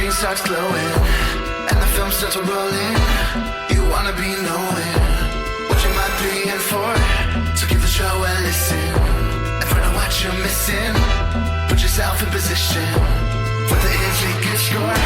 screen starts glowing and the film starts rolling. You wanna be knowing what you might be in for. So give the show a listen and find out what you're missing. Put yourself in position for the easy good score.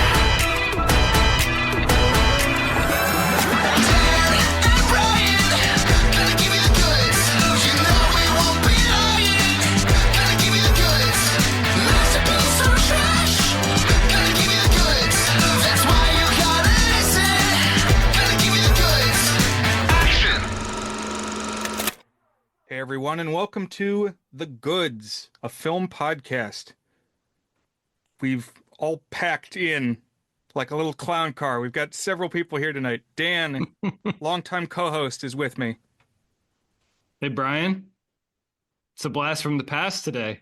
Hey everyone, and welcome to The Goods, a film podcast. We've all packed in like a little clown car. We've got several people here tonight. Dan, longtime co-host, is with me. Hey, Brian. It's a blast from the past today.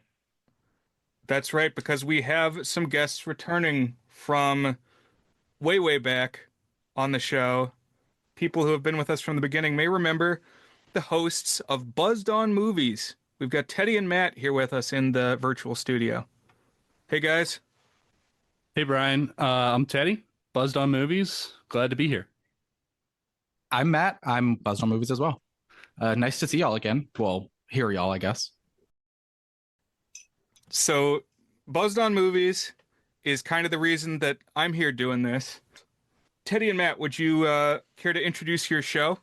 That's right, because we have some guests returning from way, way back on the show. People who have been with us from the beginning may remember the hosts of Buzzed On Movies. We've got Teddy and Matt here with us in the virtual studio. Hey, guys. Hey, Brian. I'm Teddy, Buzzed On Movies. Glad to be here. I'm Matt. I'm Buzzed On Movies as well. Nice to see y'all again. Well, hear y'all, I guess. So, Buzzed On Movies is kind of the reason that I'm here doing this. Teddy and Matt, would you care to introduce your show?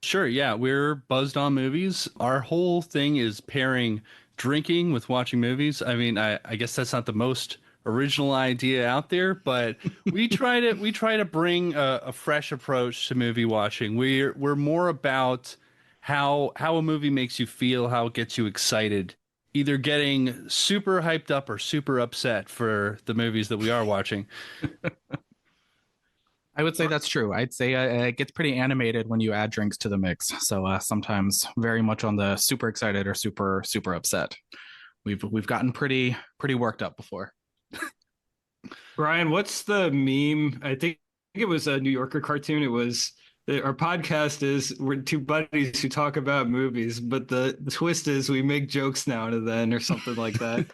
Sure, yeah. We're Buzzed On Movies. Our whole thing is pairing drinking with watching movies. I mean, I guess that's not the most original idea out there, but we try to bring a fresh approach to movie watching. We're more about how a movie makes you feel, how it gets you excited, either getting super hyped up or super upset for the movies that we are watching. I would say that's true. I'd say it gets pretty animated when you add drinks to the mix. So sometimes very much on the super excited or super upset. We've gotten pretty worked up before. Brian, what's the meme? I think it was a New Yorker cartoon. It was our podcast is we're two buddies who talk about movies, but the twist is we make jokes now and then or something like that.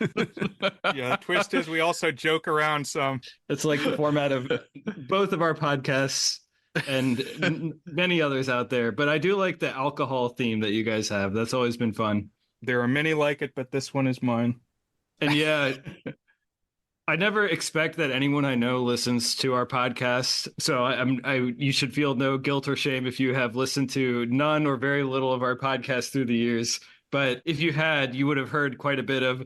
Yeah, the twist is we also joke around some. It's like the format of both of our podcasts and many others out there. But I do like the alcohol theme that you guys have. That's always been fun. There are many like it, but this one is mine. And yeah, I never expect that anyone I know listens to our podcast. So you should feel no guilt or shame if you have listened to none or very little of our podcast through the years. But if you had, you would have heard quite a bit of,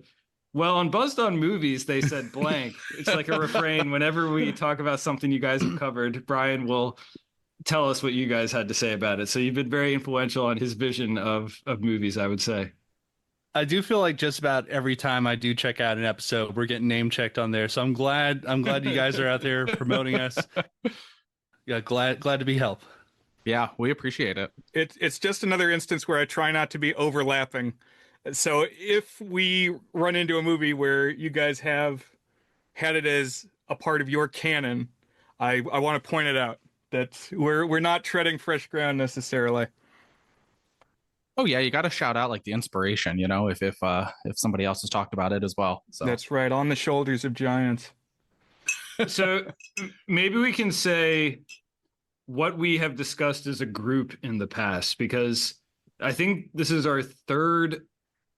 well, on Buzzed On Movies, they said blank. It's like a refrain. Whenever we talk about something you guys have covered, Brian will tell us what you guys had to say about it. So you've been very influential on his vision of movies, I would say. I do feel like just about every time I do check out an episode, we're getting name checked on there. So I'm glad you guys are out there promoting us. Yeah, glad to be help. Yeah, we appreciate it. It's just another instance where I try not to be overlapping. So if we run into a movie where you guys have had it as a part of your canon, I want to point it out that we're not treading fresh ground necessarily. Oh yeah, you got to shout out like the inspiration, you know, if somebody else has talked about it as well. So That's right, on the shoulders of giants. So maybe we can say what we have discussed as a group in the past, because I think this is our third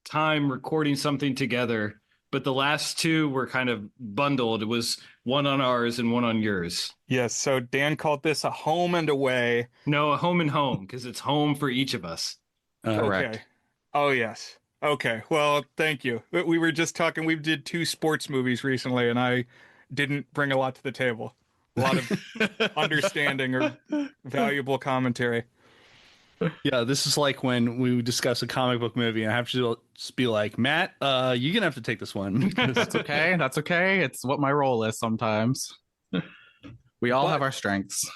time recording something together, but the last two were kind of bundled. It was one on ours and one on yours. Yes, so Dan called this a home and away. No, a home and home, because it's home for each of us. correct. Okay. Oh, yes. Okay, well, thank you. We were just talking, we did 2 sports movies recently, and I didn't bring a lot to the table. A lot of understanding or valuable commentary. Yeah, this is like when we discuss a comic book movie and I have to just be like, Matt, you're going to have to take this one. That's okay. That's okay. It's what my role is sometimes. We all have our strengths.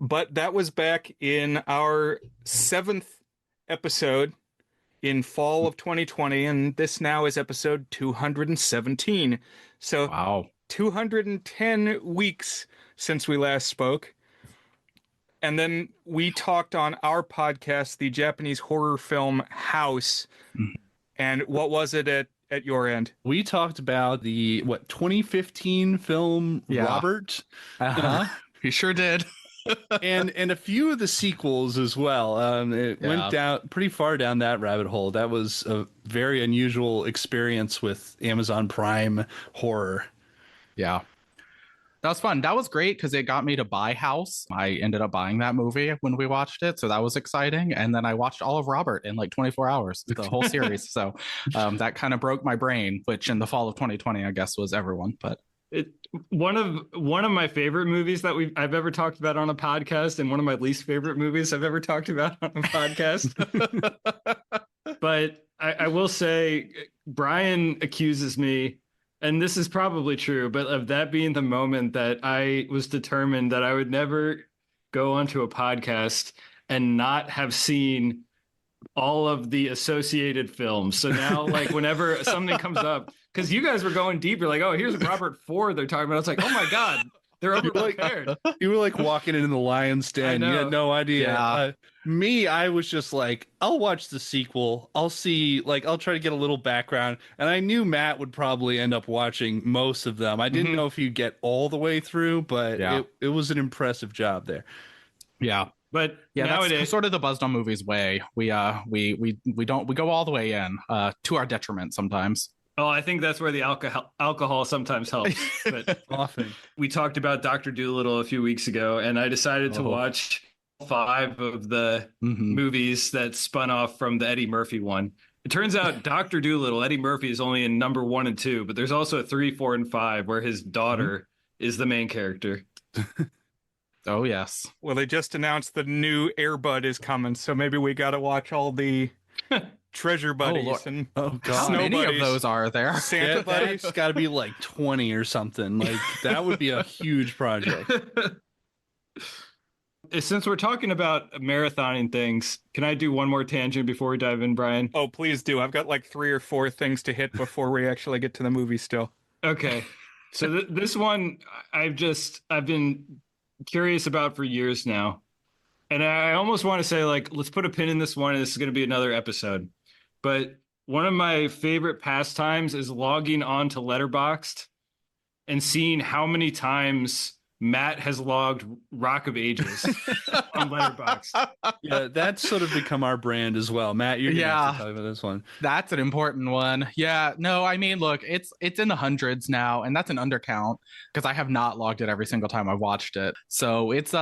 But that was back in our 7th episode in fall of 2020, and this now is episode 217. So Wow. 210 weeks since we last spoke. And then we talked on our podcast, the Japanese horror film House. Mhm. And what was it? at your end? We talked about the 2015 film Yeah. Robert, He sure did. and a few of the sequels as well. It went Yeah. down pretty far down that rabbit hole. That was a very unusual experience with Amazon Prime horror. Yeah. That was fun. That was great because it got me to buy House. I ended up buying that movie when we watched it. So that was exciting. And then I watched all of Robert in like 24 hours, the whole series. So that kind of broke my brain, which in the fall of 2020, I guess, was everyone. But One of my favorite movies that I've ever talked about on a podcast, and one of my least favorite movies I've ever talked about on a podcast. But I will say, Brian accuses me, and this is probably true, but of that being the moment that I was determined that I would never go onto a podcast and not have seen all of the associated films. So now, like, whenever something comes up, because you guys were going deep, you're like, oh, here's Robert Ford they're talking about. It's like, oh my God, they're over-prepared. You were like walking in the lion's den. You had no idea. Yeah. Me, I was just like, I'll watch the sequel. I'll see, like, I'll try to get a little background. And I knew Matt would probably end up watching most of them. I didn't know if he'd get all the way through, but it was an impressive job there. yeah. But Yeah, nowadays, that's sort of the Buzzed on Movies way. We go all the way in to our detriment sometimes. oh, I think that's where the alcohol sometimes helps. But Often. we talked about Dr. Dolittle a few weeks ago, and I decided to watch 5 of the movies that spun off from the Eddie Murphy one. It turns out Dr. Dolittle, Eddie Murphy, is only in number 1 and 2, but there's also a 3, 4, and 5 where his daughter is the main character. Oh, yes. Well, they just announced the new Air Bud is coming, so maybe we got to watch all the treasure buddies Lord. and God. How snow many buddies, of those are there? Santa buddies. That's got to be like 20 or something. Like, that would be a huge project. Since we're talking about marathoning things, can I do one more tangent before we dive in, Brian? Oh, please do. I've got like 3 or 4 things to hit before we actually get to the movie still. Okay. So this one I've been curious about for years now. And I almost want to say, like, let's put a pin in this one, and this is going to be another episode. But one of my favorite pastimes is logging on to Letterboxd and seeing how many times Matt has logged Rock of Ages on Letterboxd. Yeah, that's sort of become our brand as well. Matt, you're going to have to talk about this one. That's an important one. Yeah, no, I mean, look, it's in the hundreds now, and that's an undercount because I have not logged it every single time I've watched it. So it's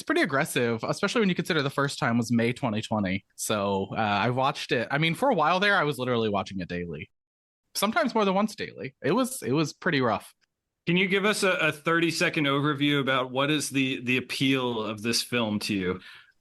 pretty aggressive, especially when you consider the first time was May 2020. So I watched it. I mean, for a while there, I was literally watching it daily, sometimes more than once daily. It was pretty rough. Can you give us a 30-second overview about what is the appeal of this film to you?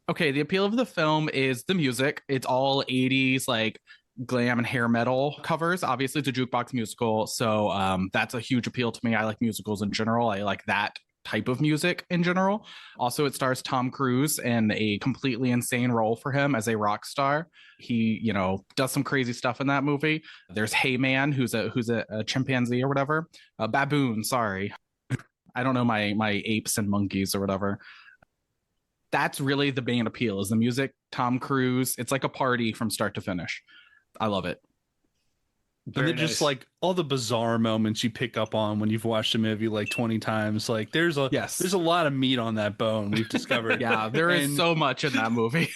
Okay, the appeal of the film is the music. It's all 80s, like glam and hair metal covers. Obviously, it's a jukebox musical, so that's a huge appeal to me. I like musicals in general. I like that type of music in general. Also, it stars Tom Cruise in a completely insane role for him as a rock star. He, does some crazy stuff in that movie. There's Heyman, who's a chimpanzee or whatever. A baboon, sorry. I don't know my apes and monkeys or whatever. That's really the main appeal is the music, Tom Cruise. It's like a party from start to finish. I love it. And then just like all the bizarre moments you pick up on when you've watched a movie like 20 times. Like there's a lot of meat on that bone we've discovered. Yeah, there is so much in that movie.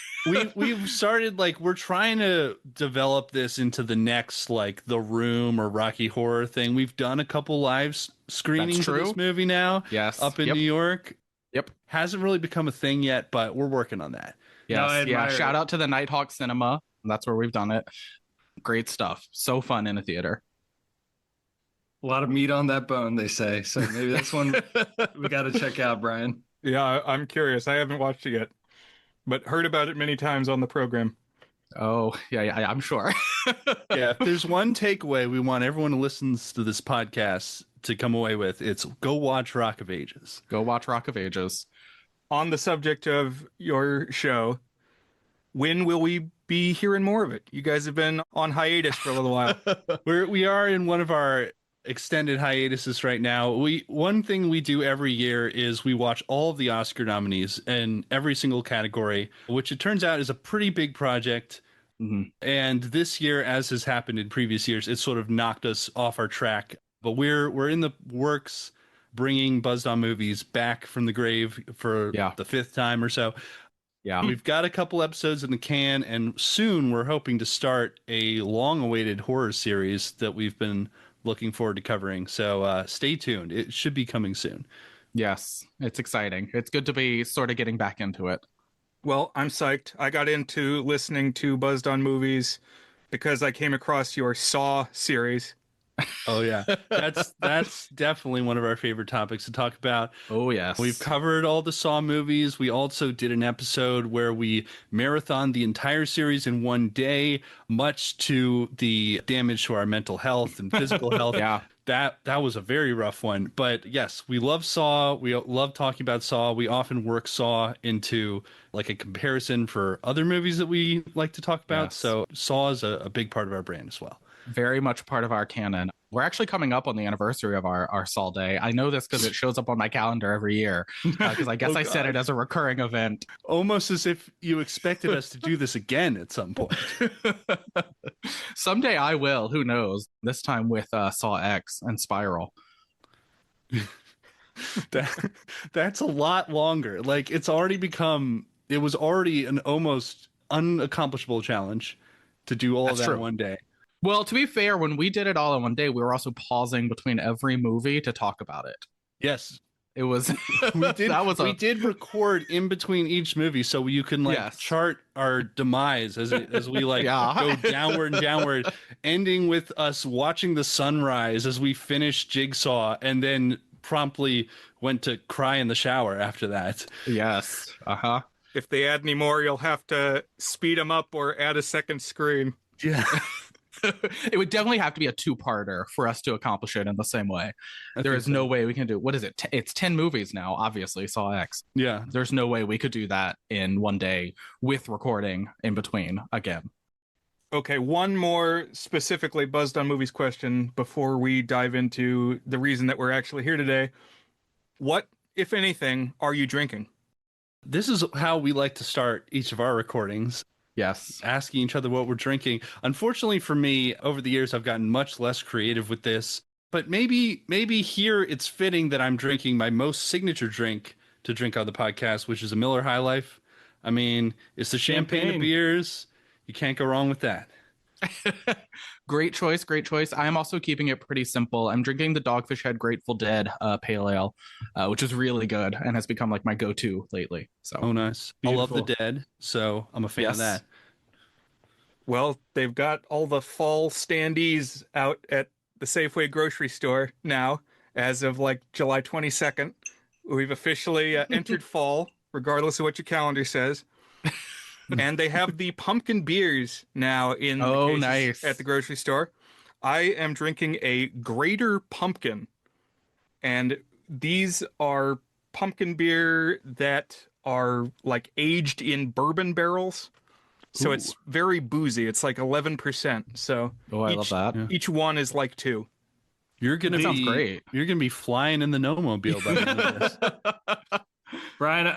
We've started like we're trying to develop this into the next like The Room or Rocky Horror thing. We've done a couple live screenings of this movie now. Yes. Up in New York. Yep. Hasn't really become a thing yet, but we're working on that. Yes. Yeah. Shout out to the Nighthawk Cinema. That's where we've done it. Great stuff. So fun in a theater. A lot of meat on that bone, they say. So maybe that's one we got to check out, Brian. Yeah, I'm curious. I haven't watched it yet, but heard about it many times on the program. Oh, yeah, I'm sure. Yeah, if there's one takeaway we want everyone who listens to this podcast to come away with, it's go watch Rock of Ages. Go watch Rock of Ages. On the subject of your show, when will we be hearing more of it? You guys have been on hiatus for a little while. We are in one of our extended hiatuses right now. One thing we do every year is we watch all of the Oscar nominees in every single category, which it turns out is a pretty big project. And this year, as has happened in previous years, it sort of knocked us off our track. But we're in the works bringing Buzzed On Movies back from the grave for the 5th time or so. Yeah. We've got a couple episodes in the can, and soon we're hoping to start a long-awaited horror series that we've been looking forward to covering. So stay tuned. It should be coming soon. Yes, it's exciting. It's good to be sort of getting back into it. Well, I'm psyched. I got into listening to Buzzed on Movies because I came across your Saw series. Oh yeah, that's definitely one of our favorite topics to talk about. Oh yes, we've covered all the Saw movies. We also did an episode where we marathoned the entire series in one day, much to the damage to our mental health and physical health. Yeah. That was a very rough one. But yes, we love Saw. We love talking about Saw. We often work Saw into like a comparison for other movies that we like to talk about. Yes. So Saw is a big part of our brand as well. Very much part of our canon. We're actually coming up on the anniversary of our Saw Day. I know this because it shows up on my calendar every year. Because I guess I set it as a recurring event. Almost as if you expected us to do this again at some point. Someday I will. Who knows? This time with Saw X and Spiral. That's a lot longer. Like it was already an almost unaccomplishable challenge to do all of that in one day. Well, to be fair, when we did it all in one day, we were also pausing between every movie to talk about it. Yes. It was we did record in between each movie so you can chart our demise as we go downward and downward, ending with us watching the sunrise as we finished Jigsaw and then promptly went to cry in the shower after that. Yes. If they add any more, you'll have to speed them up or add a second screen. Yeah. It would definitely have to be a two-parter for us to accomplish it in the same way. There is no way we can do. What is it? It's 10 movies now, obviously, Saw X. Yeah. There's no way we could do that in one day with recording in between again. Okay, one more specifically Buzzed on Movies question before we dive into the reason that we're actually here today. What, if anything, are you drinking? This is how we like to start each of our recordings. Yes. Asking each other what we're drinking. Unfortunately for me, over the years, I've gotten much less creative with this. But maybe here it's fitting that I'm drinking my most signature drink to drink on the podcast, which is a Miller High Life. I mean, it's the champagne of beers. You can't go wrong with that. Great choice. I am also keeping it pretty simple. I'm drinking the Dogfish Head Grateful Dead Pale Ale, which is really good and has become like my go-to lately. So, oh, nice. Beautiful. I love the Dead, so I'm a fan of that. Well, they've got all the fall standees out at the Safeway grocery store now, as of like July 22nd. We've officially entered fall, regardless of what your calendar says. And they have the pumpkin beers now in nice at the grocery store. I am drinking a Greater Pumpkin, and these are pumpkin beer that are like aged in bourbon barrels. So it's very boozy. It's like 11%. So I love that. Yeah. Each one is like 2. Sounds great. You're gonna be flying in the Gnome-Mobile by the end of this. Brian,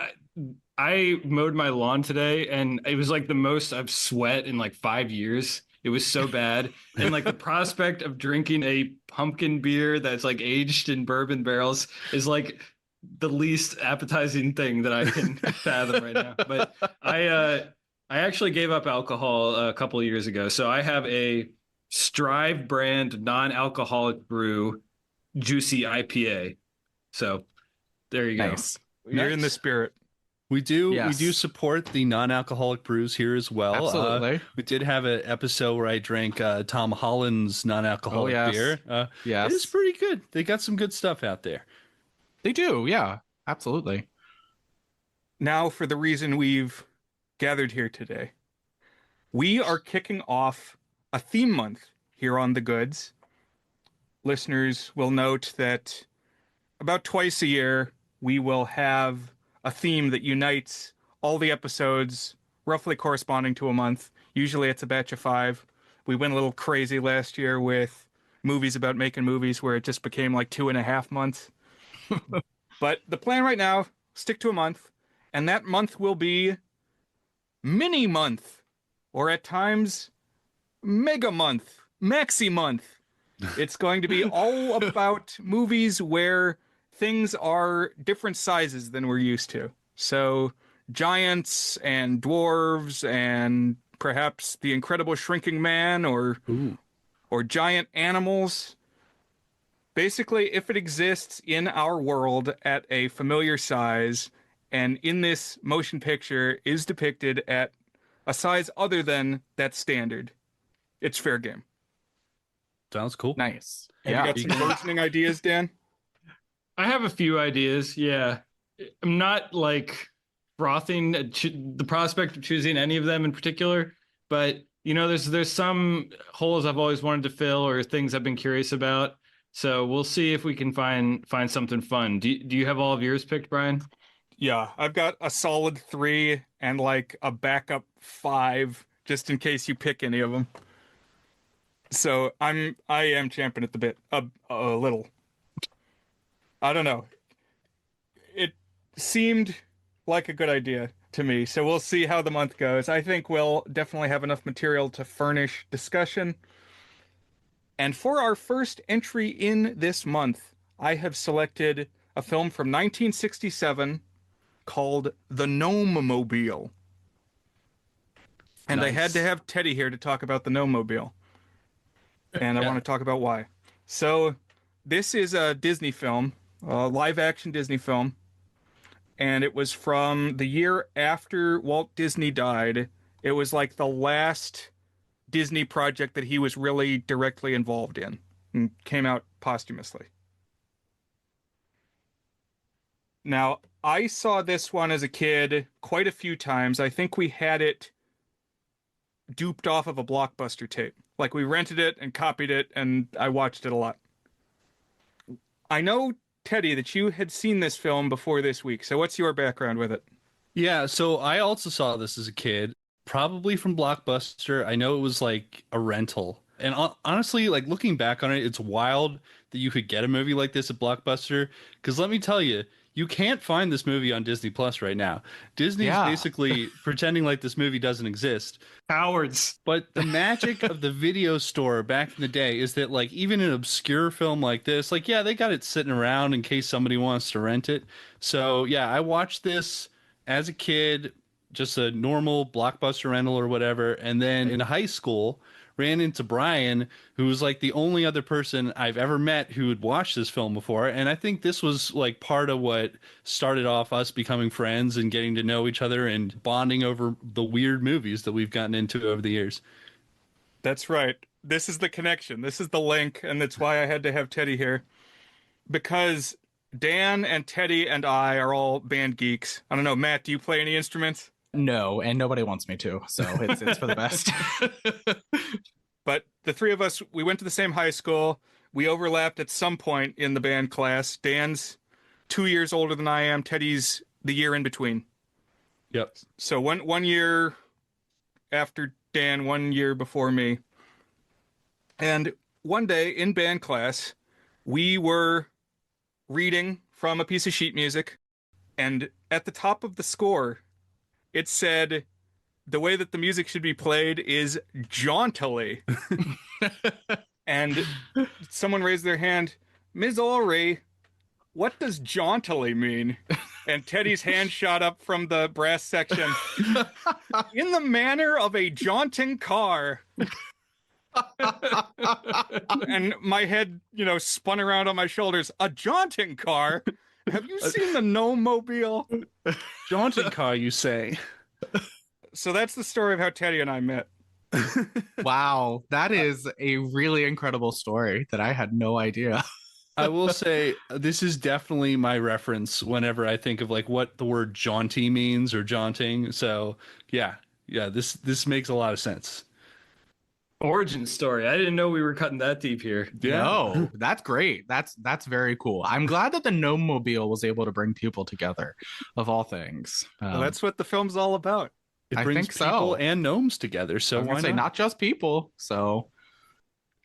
I mowed my lawn today, and it was like the most I've sweat in like 5 years. It was so bad. And like the prospect of drinking a pumpkin beer that's like aged in bourbon barrels is like the least appetizing thing that I can fathom right now. But I actually gave up alcohol a couple of years ago. So I have a Strive brand non-alcoholic brew juicy IPA. So there you go. Nice. You're in the spirit. We do support the non-alcoholic brews here as well. Absolutely. We did have an episode where I drank Tom Holland's non-alcoholic beer. Yes. It's pretty good. They got some good stuff out there. They do, yeah. Absolutely. Now for the reason we've gathered here today. We are kicking off a theme month here on The Goods. Listeners will note that about twice a year we will have a theme that unites all the episodes roughly corresponding to a month. Usually it's a batch of 5. We went a little crazy last year with movies about making movies where it just became like 2.5 months. But the plan right now, stick to a month, and that month will be mini month or at times mega month, maxi month. It's going to be all about movies where things are different sizes than we're used to. So giants and dwarves and perhaps the incredible shrinking man Ooh. or giant animals. Basically, if it exists in our world at a familiar size and in this motion picture is depicted at a size other than that standard, it's fair game. Sounds cool. Nice. Have you got some burgeoning ideas, Dan? I have a few ideas. Yeah. I'm not like frothing at the prospect of choosing any of them in particular, but there's some holes I've always wanted to fill or things I've been curious about. So we'll see if we can find something fun. Do you have all of yours picked, Brian? Yeah, I've got a solid 3 and like a backup 5 just in case you pick any of them. So I am champing at the bit a little. I don't know. It seemed like a good idea to me. So we'll see how the month goes. I think we'll definitely have enough material to furnish discussion. And for our first entry in this month, I have selected a film from 1967 called The Gnome-Mobile. And I had to have Teddy here to talk about the Gnome-Mobile. And I want to talk about why. So this is a Disney film, a live-action Disney film. And it was from the year after Walt Disney died. It was like the last Disney project that he was really directly involved in and came out posthumously. Now, I saw this one as a kid quite a few times. I think we had it duped off of a Blockbuster tape. Like we rented it and copied it, and I watched it a lot. I know, Teddy, that you had seen this film before this week. So what's your background with it? Yeah, so I also saw this as a kid, probably from Blockbuster. I know it was like a rental. And honestly, like looking back on it, it's wild that you could get a movie like this at Blockbuster. Because let me tell you, you can't find this movie on Disney Plus right now. Disney's basically pretending like this movie doesn't exist. Cowards. But the magic of the video store back in the day is that like even an obscure film like this, like, yeah, they got it sitting around in case somebody wants to rent it. So yeah, I watched this as a kid, just a normal Blockbuster rental or whatever. And then in high school, ran into Brian, who was like the only other person I've ever met who had watched this film before. And I think this was like part of what started off us becoming friends and getting to know each other and bonding over the weird movies that we've gotten into over the years. That's right. This is the connection. This is the link. And that's why I had to have Teddy here. Because Dan and Teddy and I are all band geeks. I don't know, Matt, do you play any instruments? No, and nobody wants me to, so it's for the best. But the three of us, we went to the same high school. We overlapped at some point in the band class. Dan's 2 years older than I am. Teddy's the year in between. Yep. So one year after Dan, 1 year before me. And one day in band class, we were reading from a piece of sheet music. And at the top of the score, it said the way that the music should be played is jauntily. And someone raised their hand. Ms. Ulrey, what does jauntily mean? And Teddy's hand shot up from the brass section. In the manner of a jaunting car. And my head, spun around on my shoulders. A jaunting car? Have you seen the Gnome-Mobile? Jaunting car, you say? So that's the story of how Teddy and I met. Wow, that is a really incredible story that I had no idea. I will say this is definitely my reference whenever I think of like what the word jaunty means or jaunting. So yeah, this makes a lot of sense. Origin story. I didn't know we were cutting that deep here. Yeah. No, that's great. That's very cool. I'm glad that the Gnome-Mobile was able to bring people together, of all things. Well, that's what the film's all about. It I brings think so. people and gnomes together. So I was why gonna say not just people. So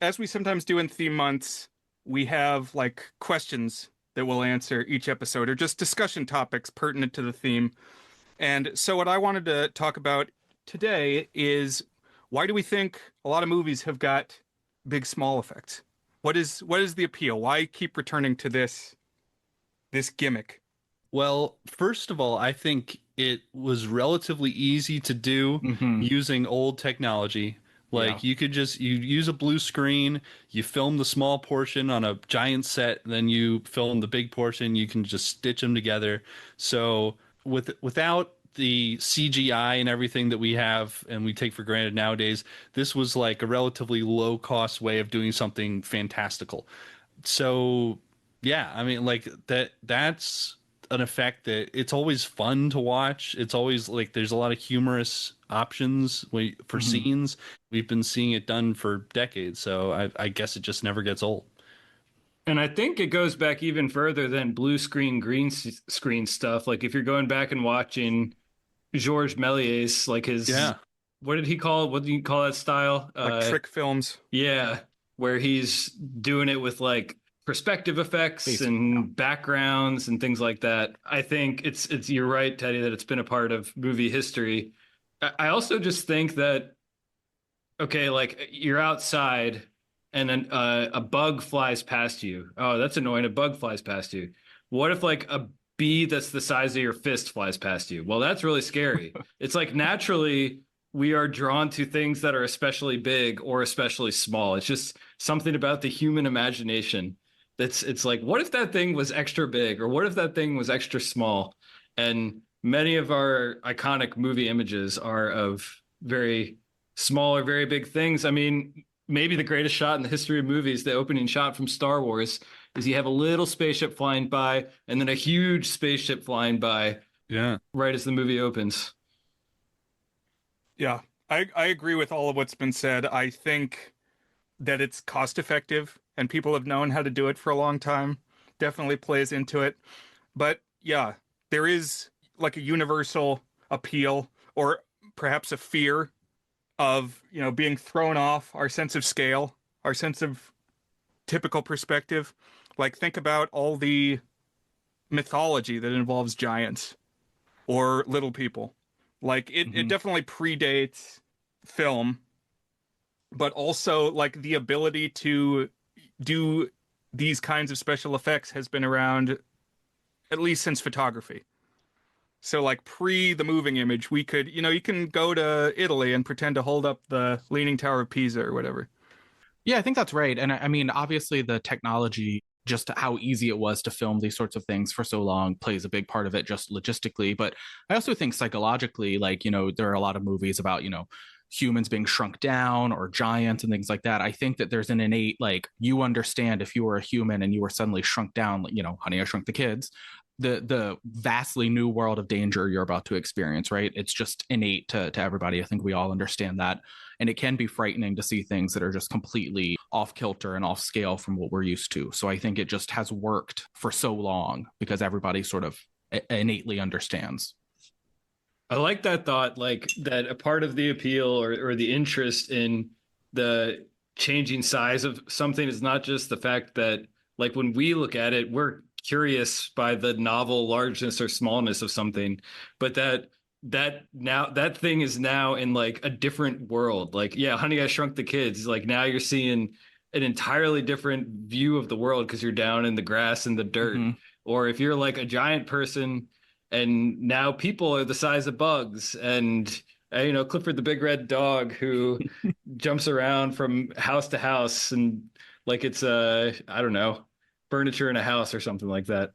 As we sometimes do in theme months, we have like questions that we'll answer each episode or just discussion topics pertinent to the theme. And so what I wanted to talk about today is Why do we think a lot of movies have got big small effects? What is the appeal? Why keep returning to this gimmick? Well, first of all, I think it was relatively easy to do Hmm. using old technology. Yeah. Like you use a blue screen, you film the small portion on a giant set, then you film the big portion, you can just stitch them together. So without the CGI and everything that we have and we take for granted nowadays, this was like a relatively low cost way of doing something fantastical. So yeah, I mean, like that's an effect that it's always fun to watch. It's always like there's a lot of humorous options for Hmm. scenes. We've been seeing it done for decades, so I guess it just never gets old. And I think it goes back even further than blue screen, screen stuff. Like if you're going back and watching Georges Méliès, like his, Yeah. what did he call it? What do you call that style? Like trick films? Yeah, where he's doing it with like perspective effects Basically, yeah. and backgrounds and things like that. I think it's you're right, Teddy, that it's been a part of movie history. I also just think that okay, like you're outside and a bug flies past you. Oh, that's annoying. A bug flies past you. What if like a bee that's the size of your fist flies past you? Well, that's really scary. It's like naturally we are drawn to things that are especially big or especially small. It's just something about the human imagination that's it's like, what if that thing was extra big or what if that thing was extra small? And many of our iconic movie images are of very small or very big things. I mean, maybe the greatest shot in the history of movies, the opening shot from Star Wars, is you have a little spaceship flying by and then a huge spaceship flying by Yeah. right as the movie opens. Yeah, I agree with all of what's been said. I think that it's cost effective and people have known how to do it for a long time. Definitely plays into it. But yeah, there is like a universal appeal or perhaps a fear of, being thrown off our sense of scale, our sense of typical perspective. Like think about all the mythology that involves giants or little people. Like it Hmm. definitely predates film, but also like the ability to do these kinds of special effects has been around at least since photography. So like pre the moving image, we could, you can go to Italy and pretend to hold up the Leaning Tower of Pisa or whatever. Yeah, I think that's right. And I mean, obviously, the technology, just how easy it was to film these sorts of things for so long, plays a big part of it just logistically. But I also think psychologically, like, there are a lot of movies about, humans being shrunk down or giants and things like that. I think that there's an innate, like, you understand if you were a human and you were suddenly shrunk down, like, Honey, I Shrunk the Kids. The vastly new world of danger you're about to experience, right? It's just innate to everybody. I think we all understand that, and it can be frightening to see things that are just completely off kilter and off scale from what we're used to. So I think it just has worked for so long because everybody sort of innately understands. I like that thought, like that a part of the appeal or the interest in the changing size of something is not just the fact that, like, when we look at it, we're curious by the novel largeness or smallness of something, but that now that thing is now in like a different world. Like, yeah, Honey, I Shrunk the Kids. Like now you're seeing an entirely different view of the world because you're down in the grass and the dirt. Mm-hmm. Or if you're like a giant person and now people are the size of bugs and Clifford the Big Red Dog who jumps around from house to house and like it's I don't know, furniture in a house or something like that.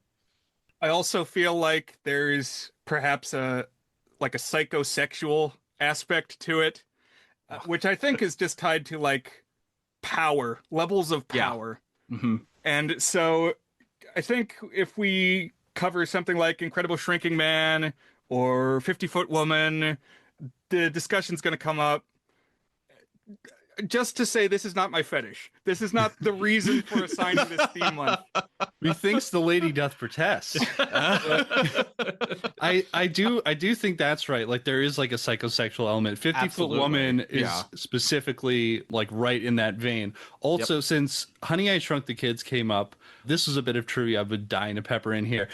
I also feel like there's perhaps a like a psychosexual aspect to it, which I think is just tied to like power, levels of Yeah. power. Mm-hmm. And so I think if we cover something like Incredible Shrinking Man or 50-Foot Woman, the discussion's going to come up. Just to say, this is not my fetish. This is not the reason for assigning this theme month. Methinks the lady doth protest. I do think that's right. Like there is like a psychosexual element. 50-Foot Absolutely. Woman is Yeah. specifically like right in that vein. Also, since Honey, I Shrunk the Kids came up, this is a bit of trivia I've been dying to pepper in here.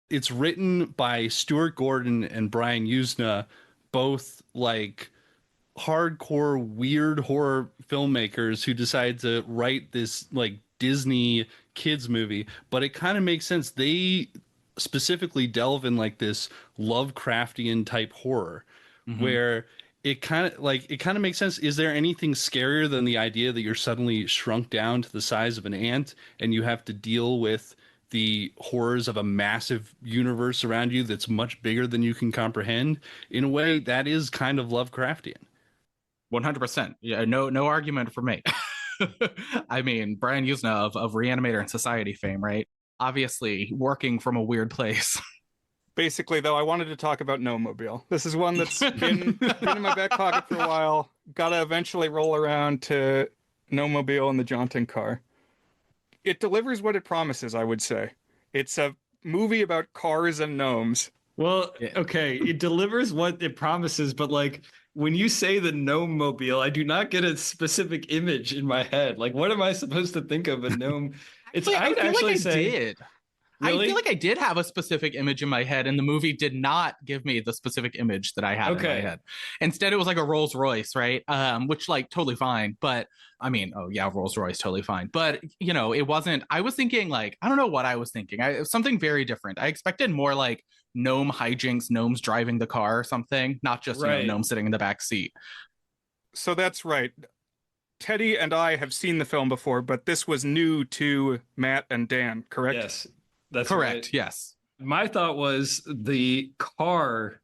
It's written by Stuart Gordon and Brian Usna, both like hardcore weird horror filmmakers who decide to write this like Disney kids movie, but it kind of makes sense. They specifically delve in like this Lovecraftian type horror where it kind of makes sense. Is there anything scarier than the idea that you're suddenly shrunk down to the size of an ant and you have to deal with the horrors of a massive universe around you that's much bigger than you can comprehend? In a way, that is kind of Lovecraftian. 100%. Yeah, no argument for me. I mean, Brian Usna of Reanimator and Society fame, right? Obviously working from a weird place. Basically, though, I wanted to talk about Gnome-Mobile. This is one that's been in my back pocket for a while. Gotta eventually roll around to Gnome-Mobile and the jaunting car. It delivers what it promises, I would say. It's a movie about cars and gnomes. Well, okay, it delivers what it promises, but like when you say the Gnome-Mobile, I do not get a specific image in my head. Like, what am I supposed to think of a gnome? I feel like I did. Really? I feel like I did have a specific image in my head, and the movie did not give me the specific image that I had in my head. Instead, it was like a Rolls Royce, right? Which like totally fine. But I mean, oh yeah, Rolls Royce, totally fine. But you know, it wasn't. I was thinking like I don't know what I was thinking. Something very different. I expected more like gnome hijinks, gnomes driving the car or something, not just you know, gnomes sitting in the back seat. So that's right. Teddy and I have seen the film before, but this was new to Matt and Dan, correct? Yes, that's correct. Right. Yes. My thought was the car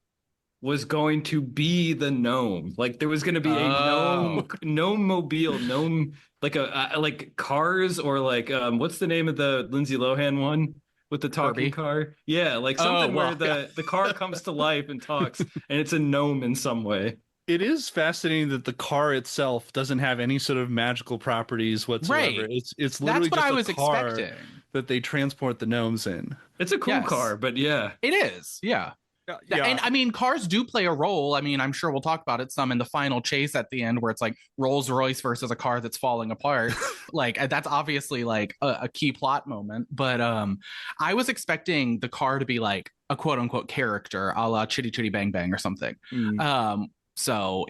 was going to be the gnome. Like there was going to be a gnome-mobile, gnome like a like Cars or like what's the name of the Lindsay Lohan one with the talking car? Yeah, like something where the car comes to life and talks, and it's a gnome in some way. It is fascinating that the car itself doesn't have any sort of magical properties whatsoever. Right. It's literally That's what just I was a car expecting. that they transport the gnomes in. It's a cool car, but yeah. It is. Yeah. Yeah. And I mean, cars do play a role. I mean, I'm sure we'll talk about it some in the final chase at the end where it's like Rolls Royce versus a car that's falling apart. Like that's obviously like a key plot moment. But I was expecting the car to be like a quote unquote character a la Chitty Chitty Bang Bang or something. So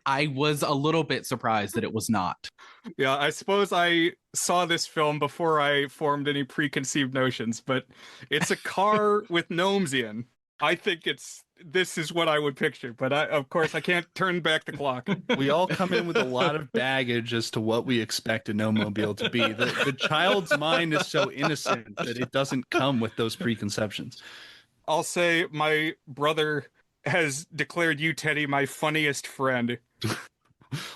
I was a little bit surprised that it was not. Yeah, I suppose I saw this film before I formed any preconceived notions, but it's a car with gnomes in. I think this is what I would picture, but of course I can't turn back the clock. We all come in with a lot of baggage as to what we expect a Gnome-Mobile to be. The child's mind is so innocent that it doesn't come with those preconceptions. I'll say my brother has declared you, Teddy, my funniest friend.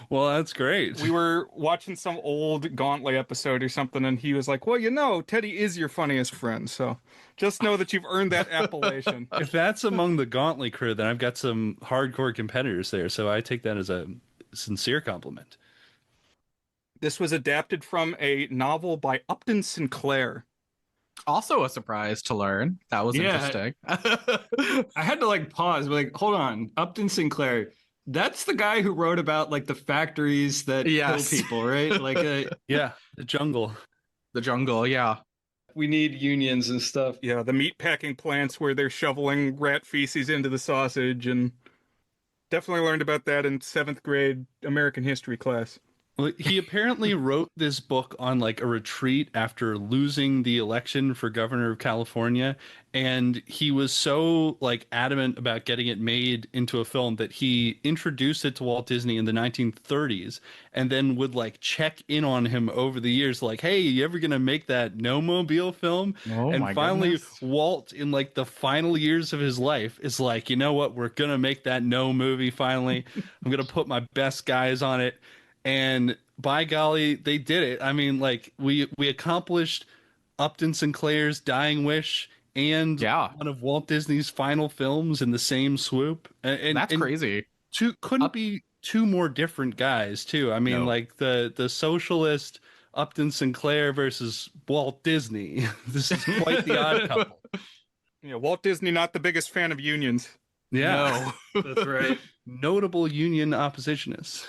Well, that's great. We were watching some old Gauntlet episode or something, and he was like, well, you know, Teddy is your funniest friend, so just know that you've earned that appellation. If that's among the Gauntlet crew, then I've got some hardcore competitors there, so I take that as a sincere compliment. This was adapted from a novel by Upton Sinclair. Also a surprise to learn. That was interesting. I had to like pause, like, hold on, Upton Sinclair. That's the guy who wrote about like the factories that kill people, right? Like, yeah, the jungle. The jungle, yeah. We need unions and stuff. Yeah, the meat packing plants where they're shoveling rat feces into the sausage, and definitely learned about that in 7th grade American history class. Well, he apparently wrote this book on like a retreat after losing the election for governor of California, and he was so like adamant about getting it made into a film that he introduced it to Walt Disney in the 1930s and then would like check in on him over the years like, hey, you ever gonna make that Gnome-Mobile film? And finally Walt, in like the final years of his life, is like, you know what, we're gonna make that Gnome movie finally. I'm gonna put my best guys on it. And by golly, they did it. I mean, like we accomplished Upton Sinclair's dying wish and one of Walt Disney's final films in the same swoop. And that's crazy. Couldn't be two more different guys, too. I mean, like the socialist Upton Sinclair versus Walt Disney. This is quite the odd couple. Yeah, Walt Disney not the biggest fan of unions. Yeah, no, that's right. Notable union oppositionists.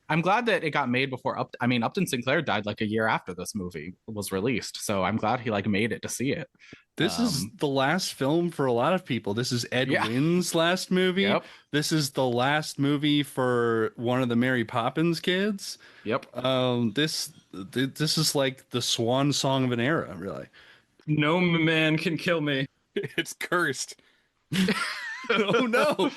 I'm glad that it got made before Upton Sinclair died like a year after this movie was released. So I'm glad he like made it to see it. This is the last film for a lot of people. This is Ed Yeah. Wynn's last movie. Yep. This is the last movie for one of the Mary Poppins kids. Yep. This is like the swan song of an era, really. No man can kill me. It's cursed. Oh no.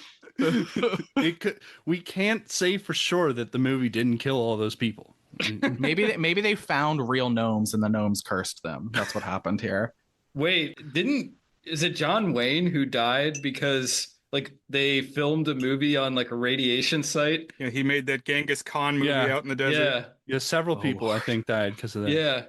We can't say for sure that the movie didn't kill all those people. Maybe they found real gnomes and the gnomes cursed them. That's what happened here. Wait, is it John Wayne who died because like they filmed a movie on like a radiation site? Yeah, he made that Genghis Khan movie Yeah. out in the desert. Yeah, several people I think died because of that. Yeah.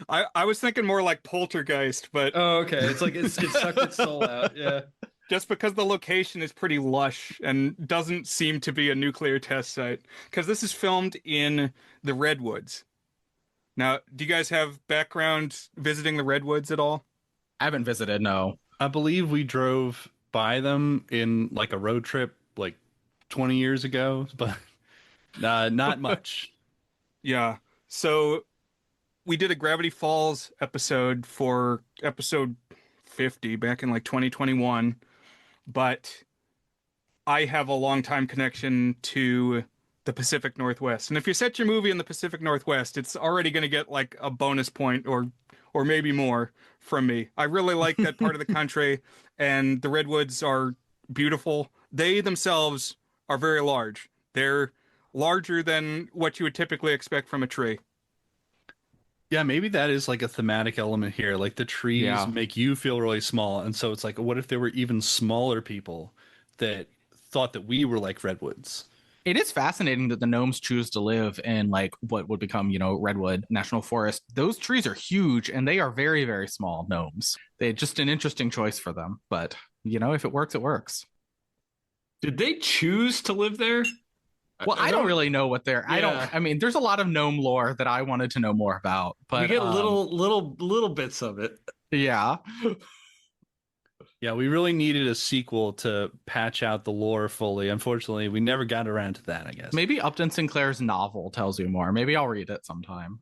I was thinking more like Poltergeist, but Oh, okay. It's like it sucked its soul out. Yeah. just because the location is pretty lush and doesn't seem to be a nuclear test site. Because this is filmed in the Redwoods. Now, do you guys have background visiting the Redwoods at all? I haven't visited, no. I believe we drove by them in like a road trip like 20 years ago, but not much. Yeah. So we did a Gravity Falls episode for episode 50 back in like 2021, but I have a long time connection to the Pacific Northwest. And if you set your movie in the Pacific Northwest, it's already going to get like a bonus point or maybe more from me. I really like that part of the country, and the redwoods are beautiful. They themselves are very large. They're larger than what you would typically expect from a tree. Yeah, maybe that is like a thematic element here. Like the trees make you feel really small. And so it's like, what if there were even smaller people that thought that we were like redwoods? It is fascinating that the gnomes choose to live in like what would become, Redwood National Forest. Those trees are huge and they are very, very small gnomes. They're just an interesting choice for them. But, if it works, it works. Did they choose to live there? Well, I don't really know what they're. Yeah. There's a lot of gnome lore that I wanted to know more about. But we get little bits of it. Yeah. Yeah, we really needed a sequel to patch out the lore fully. Unfortunately, we never got around to that, I guess. Maybe Upton Sinclair's novel tells you more. Maybe I'll read it sometime.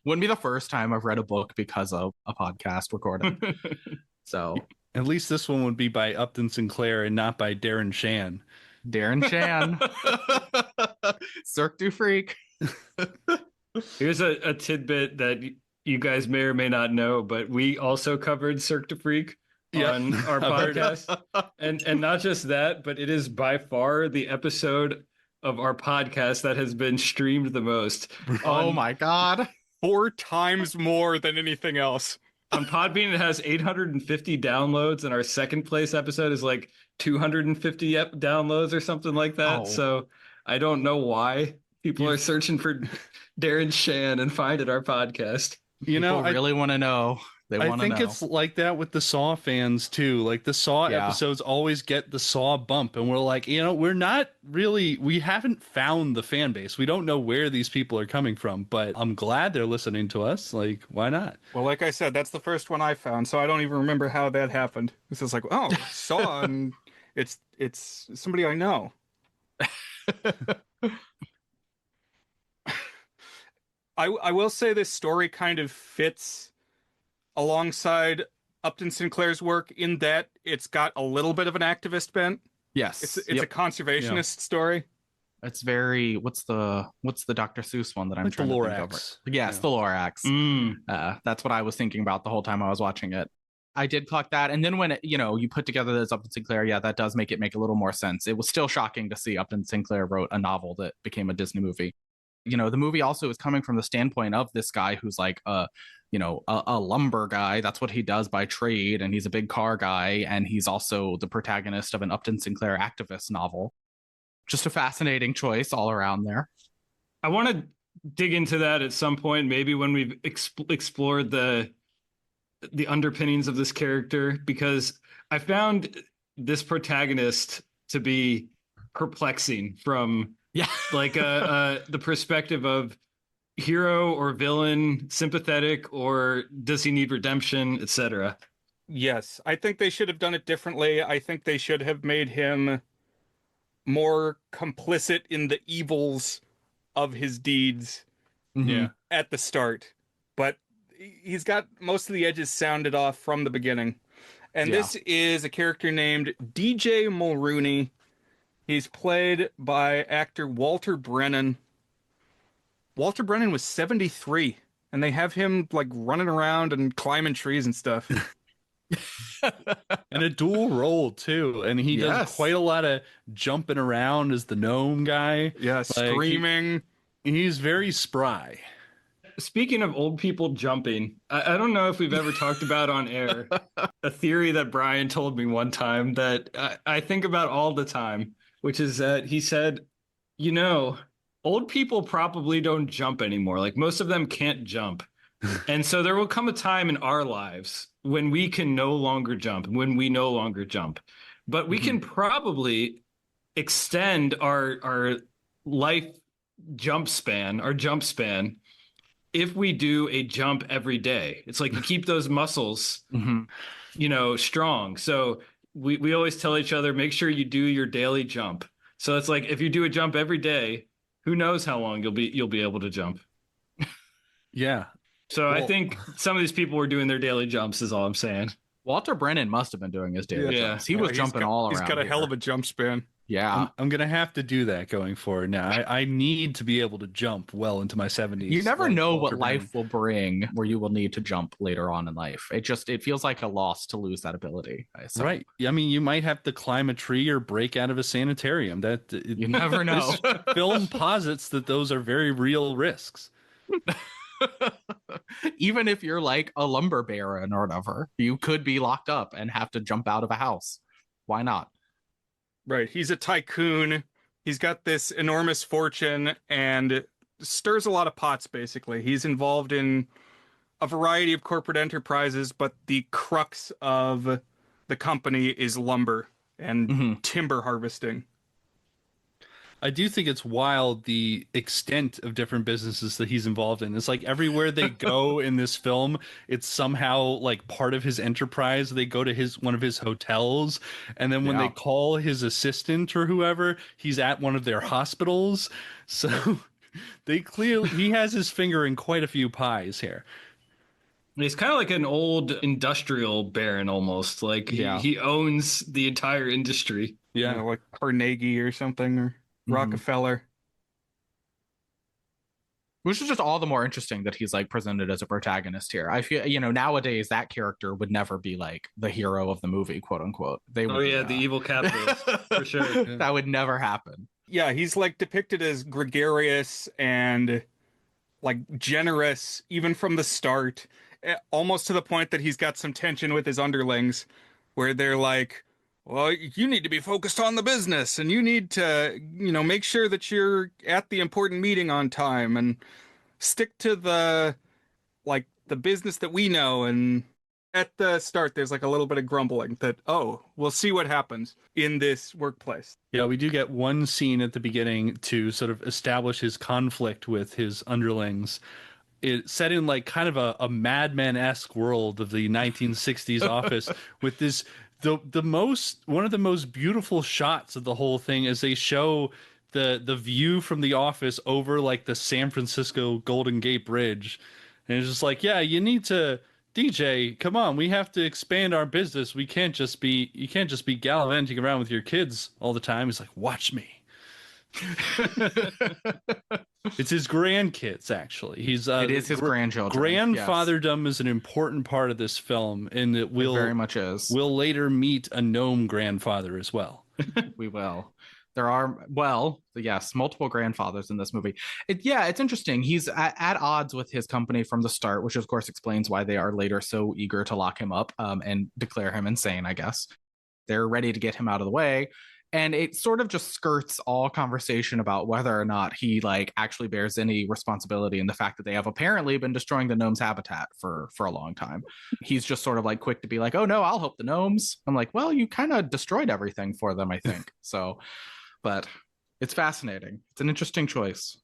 Wouldn't be the first time I've read a book because of a podcast recorded. So at least this one would be by Upton Sinclair and not by Darren Shan. Darren Shan. Cirque du Freak. Here's a tidbit that you guys may or may not know, but we also covered Cirque du Freak on our podcast. And not just that, but it is by far the episode of our podcast that has been streamed the most. Oh my God. 4 times more than anything else. On Podbean, it has 850 downloads, and our second place episode is like 250 downloads or something like that. Oh. So I don't know why people are searching for Darren Shan and finding our podcast. People really want to know. They want to know. I think it's like that with the Saw fans too. Like the Saw episodes always get the Saw bump, and we're like, we haven't found the fan base. We don't know where these people are coming from, but I'm glad they're listening to us. Like, why not? Well, like I said, that's the first one I found, so I don't even remember how that happened. It's just like, oh, Saw, and it's somebody I know. I will say this story kind of fits alongside Upton Sinclair's work in that it's got a little bit of an activist bent. Yes. It's a conservationist story. It's very what's the Dr. Seuss one that I'm Like trying the to think Lorax. of? Yes, the Lorax. That's what I was thinking about the whole time I was watching it. I did clock that, and then when you put together this Upton Sinclair, that does make it make a little more sense. It was still shocking to see Upton Sinclair wrote a novel that became a Disney movie. The movie also is coming from the standpoint of this guy who's like a lumber guy. That's what he does by trade, and he's a big car guy, and he's also the protagonist of an Upton Sinclair activist novel. Just a fascinating choice all around there. I want to dig into that at some point, maybe when we've explored the underpinnings of this character, because I found this protagonist to be perplexing from like the perspective of hero or villain, sympathetic, or does he need redemption, etc. Yes, I think they should have done it differently. I think they should have made him more complicit in the evils of his deeds Yeah. at the start, but he's got most of the edges sounded off from the beginning. And Yeah. this is a character named DJ Mulrooney. He's played by actor Walter Brennan. Walter Brennan was 73, and they have him like running around and climbing trees and stuff. And a dual role too, and he does Yes. quite a lot of jumping around as the gnome guy. Yeah, Like, screaming. he's very spry. Speaking of old people jumping, I don't know if we've ever talked about on air a theory that Brian told me one time that I think about all the time, which is that he said, you know, old people probably don't jump anymore. Like most of them can't jump. And so there will come a time in our lives when we can no longer jump, when we no longer jump. But we can probably extend our life jump span, our jump span, if we do a jump every day. It's like you keep those muscles, strong. So we always tell each other, make sure you do your daily jump. So it's like if you do a jump every day, who knows how long you'll be able to jump. Yeah. So I think some of these people were doing their daily jumps is all I'm saying. Walter Brennan must have been doing his daily Yeah. jumps. He was jumping all around. He's got a hell of a jump span. Yeah. I'm gonna have to do that going forward now. I need to be able to jump well into my 70s. You never like know Walter what life will bring where you will need to jump later on in life. It feels like a loss to lose that ability. Right. I mean, you might have to climb a tree or break out of a sanitarium. You never know. This film posits that those are very real risks. Even if you're like a lumber baron or whatever, you could be locked up and have to jump out of a house. Why not? Right. He's a tycoon. He's got this enormous fortune and stirs a lot of pots, basically. He's involved in a variety of corporate enterprises, but the crux of the company is lumber and timber harvesting. I do think it's wild the extent of different businesses that he's involved in. It's like everywhere they go in this film, it's somehow like part of his enterprise. They go to one of his hotels, and then when they call his assistant or whoever, he's at one of their hospitals. So he has his finger in quite a few pies here. He's kind of like an old industrial baron almost. Like he owns the entire industry. Yeah, like Carnegie or something, or Rockefeller. Which is just all the more interesting that he's like presented as a protagonist here. I feel, nowadays that character would never be like the hero of the movie, quote unquote. They would, the evil capitalist for sure. That would never happen. Yeah, he's like depicted as gregarious and like generous even from the start, almost to the point that he's got some tension with his underlings where they're like, well, you need to be focused on the business and you need to, make sure that you're at the important meeting on time and stick to the business that we know. And at the start, there's like a little bit of grumbling that, we'll see what happens in this workplace. Yeah, we do get one scene at the beginning to sort of establish his conflict with his underlings. It's set in like kind of a Mad Men-esque world of the 1960s office with this one of the most beautiful shots of the whole thing is they show the view from the office over like the San Francisco Golden Gate Bridge. And it's just like, yeah, you need to DJ, come on, we have to expand our business. You can't just be gallivanting around with your kids all the time. He's like, watch me. It's his grandkids, actually. It is his grandchildren. Grandfatherdom is an important part of this film, and it very much is. We'll later meet a gnome grandfather as well. We will. There are, multiple grandfathers in this movie. It's interesting. He's at odds with his company from the start, which of course explains why they are later so eager to lock him up and declare him insane, I guess. They're ready to get him out of the way. And it sort of just skirts all conversation about whether or not he like actually bears any responsibility in the fact that they have apparently been destroying the gnomes' habitat for a long time. He's just sort of like quick to be like, oh no, I'll help the gnomes. I'm like, well, you kind of destroyed everything for them, I think. So, but it's fascinating. It's an interesting choice.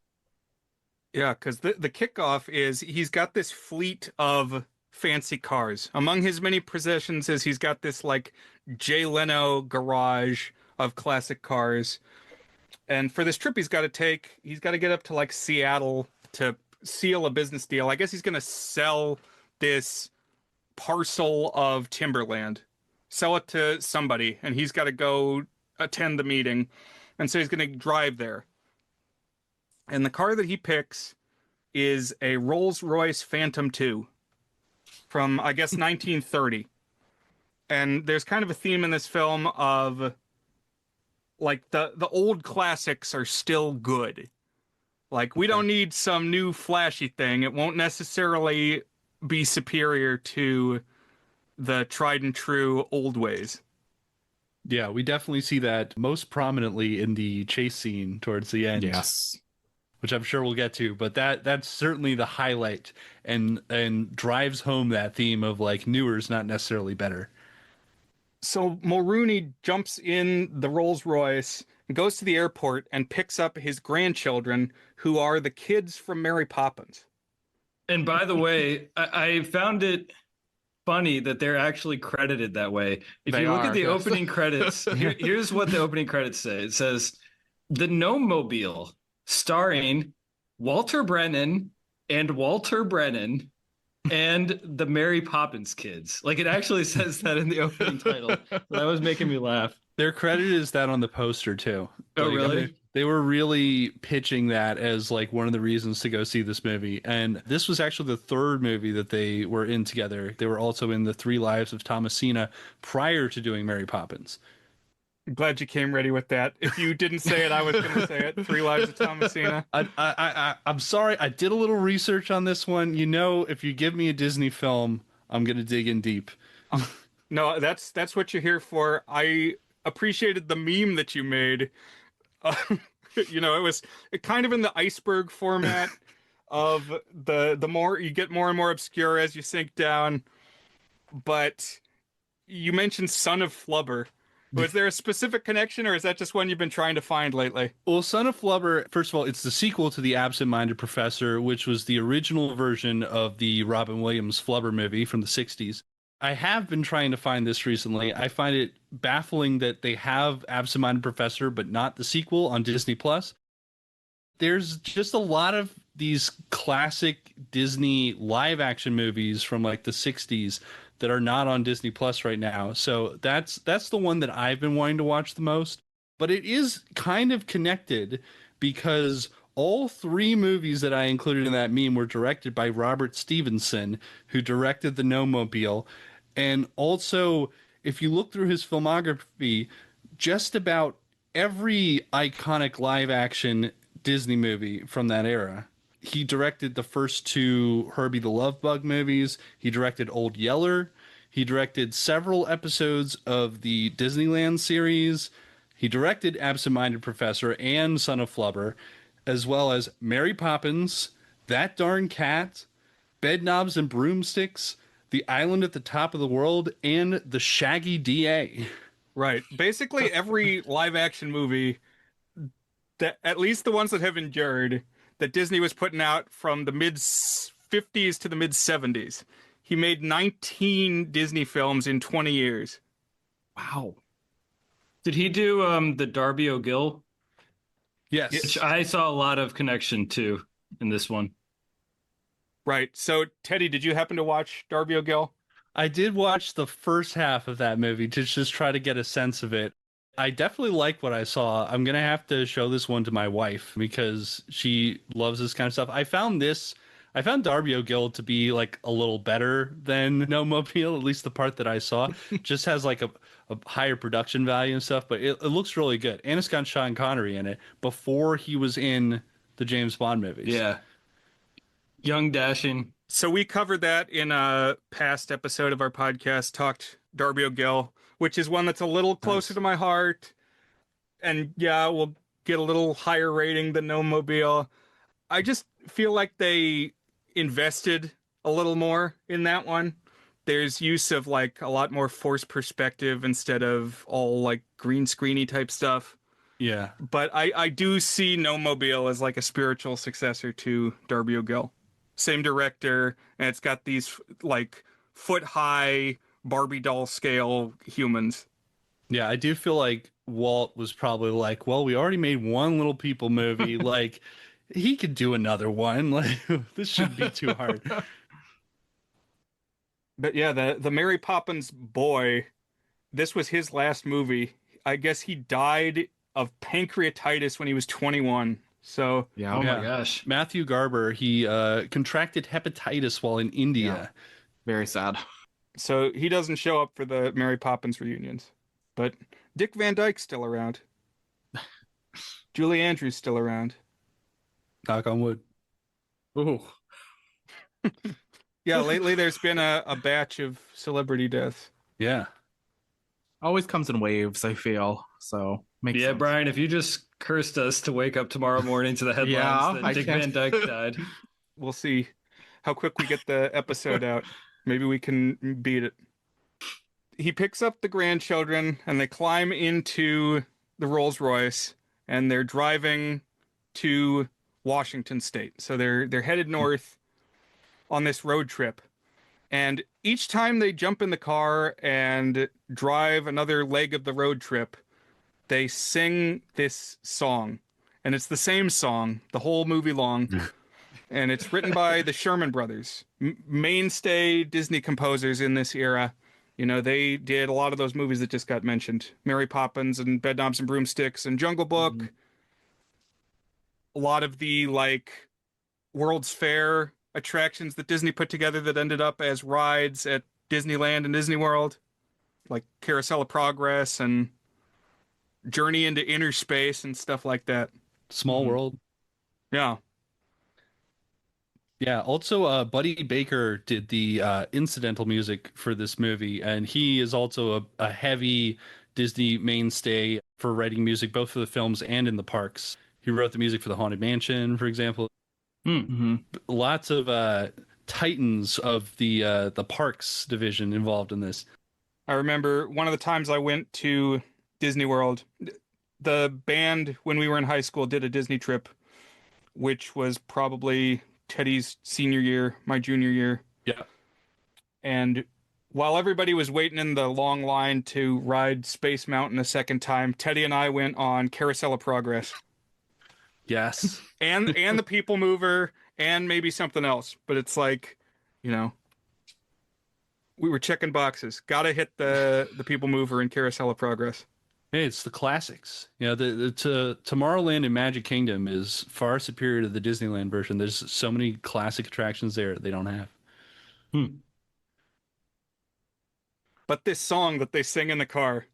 Yeah, because the kickoff is he's got this fleet of fancy cars. Among his many possessions is he's got this like Jay Leno garage of classic cars. And for this trip he's got to get up to like Seattle to seal a business deal. I guess he's going to sell this parcel of timberland, sell it to somebody, and he's got to go attend the meeting. And so he's going to drive there. And the car that he picks is a Rolls-Royce Phantom 2 from, I guess, 1930. And there's kind of a theme in this film of like the old classics are still good. Like, we don't need some new flashy thing. It won't necessarily be superior to the tried and true old ways. Yeah, we definitely see that most prominently in the chase scene towards the end. Yes. Which I'm sure we'll get to, but that's certainly the highlight and drives home that theme of like newer is not necessarily better. So Mulrooney jumps in the Rolls Royce and goes to the airport and picks up his grandchildren, who are the kids from Mary Poppins. And by the way, I found it funny that they're actually credited that way. If They you look are, at the yes. opening credits, here's what the opening credits say. It says, "The Gnome-Mobile, starring Walter Brennan and Walter Brennan and the Mary Poppins kids." Like, it actually says that in the opening title. That was making me laugh. Their credit is that on the poster too. Oh, Like, really? They were really pitching that as like one of the reasons to go see this movie. And this was actually the third movie that they were in together. They were also in The Three Lives of Thomasina prior to doing Mary Poppins. I'm glad you came ready with that. If you didn't say it, I was going to say it. Three Lives of Thomasina. I'm sorry. I did a little research on this one. You know, if you give me a Disney film, I'm going to dig in deep. No, that's what you're here for. I appreciated the meme that you made. You know, it was kind of in the iceberg format of the more you get more and more obscure as you sink down. But you mentioned Son of Flubber. Was there a specific connection, or is that just one you've been trying to find lately? Well, Son of Flubber, first of all, it's the sequel to The Absent-Minded Professor, which was the original version of the Robin Williams Flubber movie from the 60s. I have been trying to find this recently. I find it baffling that they have Absent-Minded Professor, but not the sequel on Disney+. There's just a lot of these classic Disney live-action movies from like the 60s that are not on Disney Plus right now. So that's the one that I've been wanting to watch the most. But it is kind of connected because all three movies that I included in that meme were directed by Robert Stevenson, who directed the Gnome-Mobile. And also, if you look through his filmography, just about every iconic live action Disney movie from that era. He directed the first two Herbie the Love Bug movies. He directed Old Yeller. He directed several episodes of the Disneyland series. He directed Absent-Minded Professor and Son of Flubber, as well as Mary Poppins, That Darn Cat, Bedknobs and Broomsticks, The Island at the Top of the World, and The Shaggy DA. Right. Basically, every live action movie, that at least the ones that have endured, that Disney was putting out from the mid 50s to the mid 70s. He made 19 Disney films in 20 years. Wow. Did he do the Darby O'Gill? Yes. Which I saw a lot of connection to in this one. Right. So, Teddy, did you happen to watch Darby O'Gill? I did watch the first half of that movie to just try to get a sense of it. I definitely like what I saw. I'm going to have to show this one to my wife because she loves this kind of stuff. I found Darby O'Gill to be like a little better than Gnome-Mobile, at least the part that I saw. Just has like a higher production value and stuff, but it looks really good. And it's got Sean Connery in it before he was in the James Bond movies. Yeah. Young, dashing. So we covered that in a past episode of our podcast, talked Darby O'Gill, which is one that's a little closer to my heart. And yeah, we'll get a little higher rating than Gnome-Mobile. I just feel like they invested a little more in that one. There's use of like a lot more forced perspective instead of all like green screeny type stuff. Yeah. But I do see Gnome-Mobile as like a spiritual successor to Darby O'Gill. Same director, and it's got these like foot high Barbie doll scale humans. Yeah, I do feel like Walt was probably like, well, we already made one Little People movie. Like, he could do another one. Like, this shouldn't be too hard. But yeah, the Mary Poppins boy, this was his last movie. I guess he died of pancreatitis when he was 21. So Yeah. Oh my Yeah. gosh. Matthew Garber, he contracted hepatitis while in India. Very sad. so he doesn't show up for the Mary Poppins reunions. But Dick Van Dyke's still around. Julie Andrews still around. Knock on wood. Ooh. Yeah, lately there's been a batch of celebrity deaths. Yeah. Always comes in waves, I feel. So makes Yeah, sense. Brian, if you just cursed us to wake up tomorrow morning to the headlines Yeah, that I Dick can't- Van Dyke died. We'll see how quick we get the episode out. Maybe we can beat it. He picks up the grandchildren and they climb into the Rolls Royce and they're driving to Washington State. So they're headed north on this road trip. And each time they jump in the car and drive another leg of the road trip, they sing this song. And it's the same song the whole movie long. And it's written by the Sherman Brothers, mainstay Disney composers in this era. You know, they did a lot of those movies that just got mentioned. Mary Poppins and Bedknobs and Broomsticks and Jungle Book. A lot of the, like, World's Fair attractions that Disney put together that ended up as rides at Disneyland and Disney World. Like Carousel of Progress and Journey into Inner Space and stuff like that. Small world. Yeah. Yeah. Also, Buddy Baker did the incidental music for this movie, and he is also a heavy Disney mainstay for writing music, both for the films and in the parks. He wrote the music for the Haunted Mansion, for example. Mm-hmm. Lots of titans of the parks division involved in this. I remember one of the times I went to Disney World, the band, when we were in high school, did a Disney trip, which was probably Teddy's senior year, my junior year. Yeah. And while everybody was waiting in the long line to ride Space Mountain a second time, Teddy and I went on Carousel of Progress. Yes. And the People Mover and maybe something else. But it's like, you know, we were checking boxes. Gotta hit the People Mover and Carousel of Progress. Hey, it's the classics. You know, the Tomorrowland and Magic Kingdom is far superior to the Disneyland version. There's so many classic attractions there that they don't have. But this song that they sing in the car.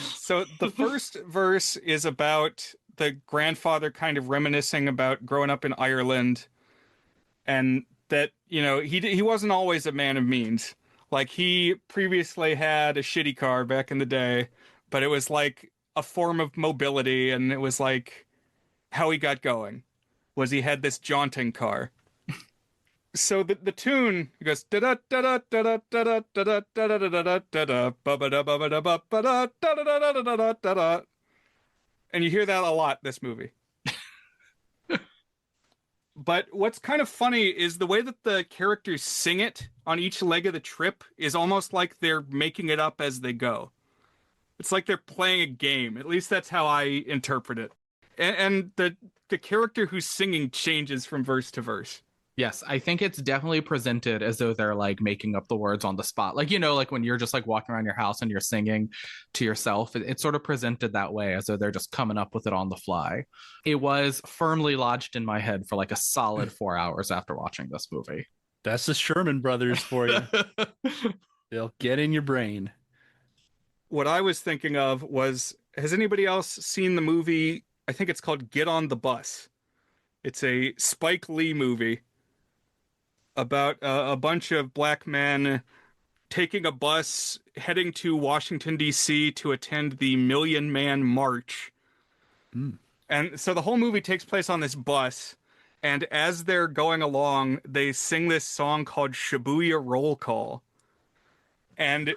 So the first verse is about the grandfather kind of reminiscing about growing up in Ireland, and that, you know, he wasn't always a man of means. Like, he previously had a shitty car back in the day, but it was like a form of mobility, and it was like how he got going was he had this jaunting car. So the tune goes da da da da da da da da da da da da da da da ba ba da ba ba da ba ba da da da da da da da da, and you hear that a lot this movie. But what's kind of funny is the way that the characters sing it on each leg of the trip is almost like they're making it up as they go. It's like they're playing a game. At least that's how I interpret it. And the character who's singing changes from verse to verse. Yes, I think it's definitely presented as though they're like making up the words on the spot. Like, you know, like when you're just like walking around your house and you're singing to yourself, it's sort of presented that way as though they're just coming up with it on the fly. It was firmly lodged in my head for like a solid 4 hours after watching this movie. That's the Sherman Brothers for you. They'll get in your brain. What I was thinking of was, has anybody else seen the movie? I think it's called Get on the Bus. It's a Spike Lee movie about a bunch of black men taking a bus heading to Washington, D.C. to attend the Million Man March. And so the whole movie takes place on this bus. And as they're going along, they sing this song called Shibuya Roll Call. And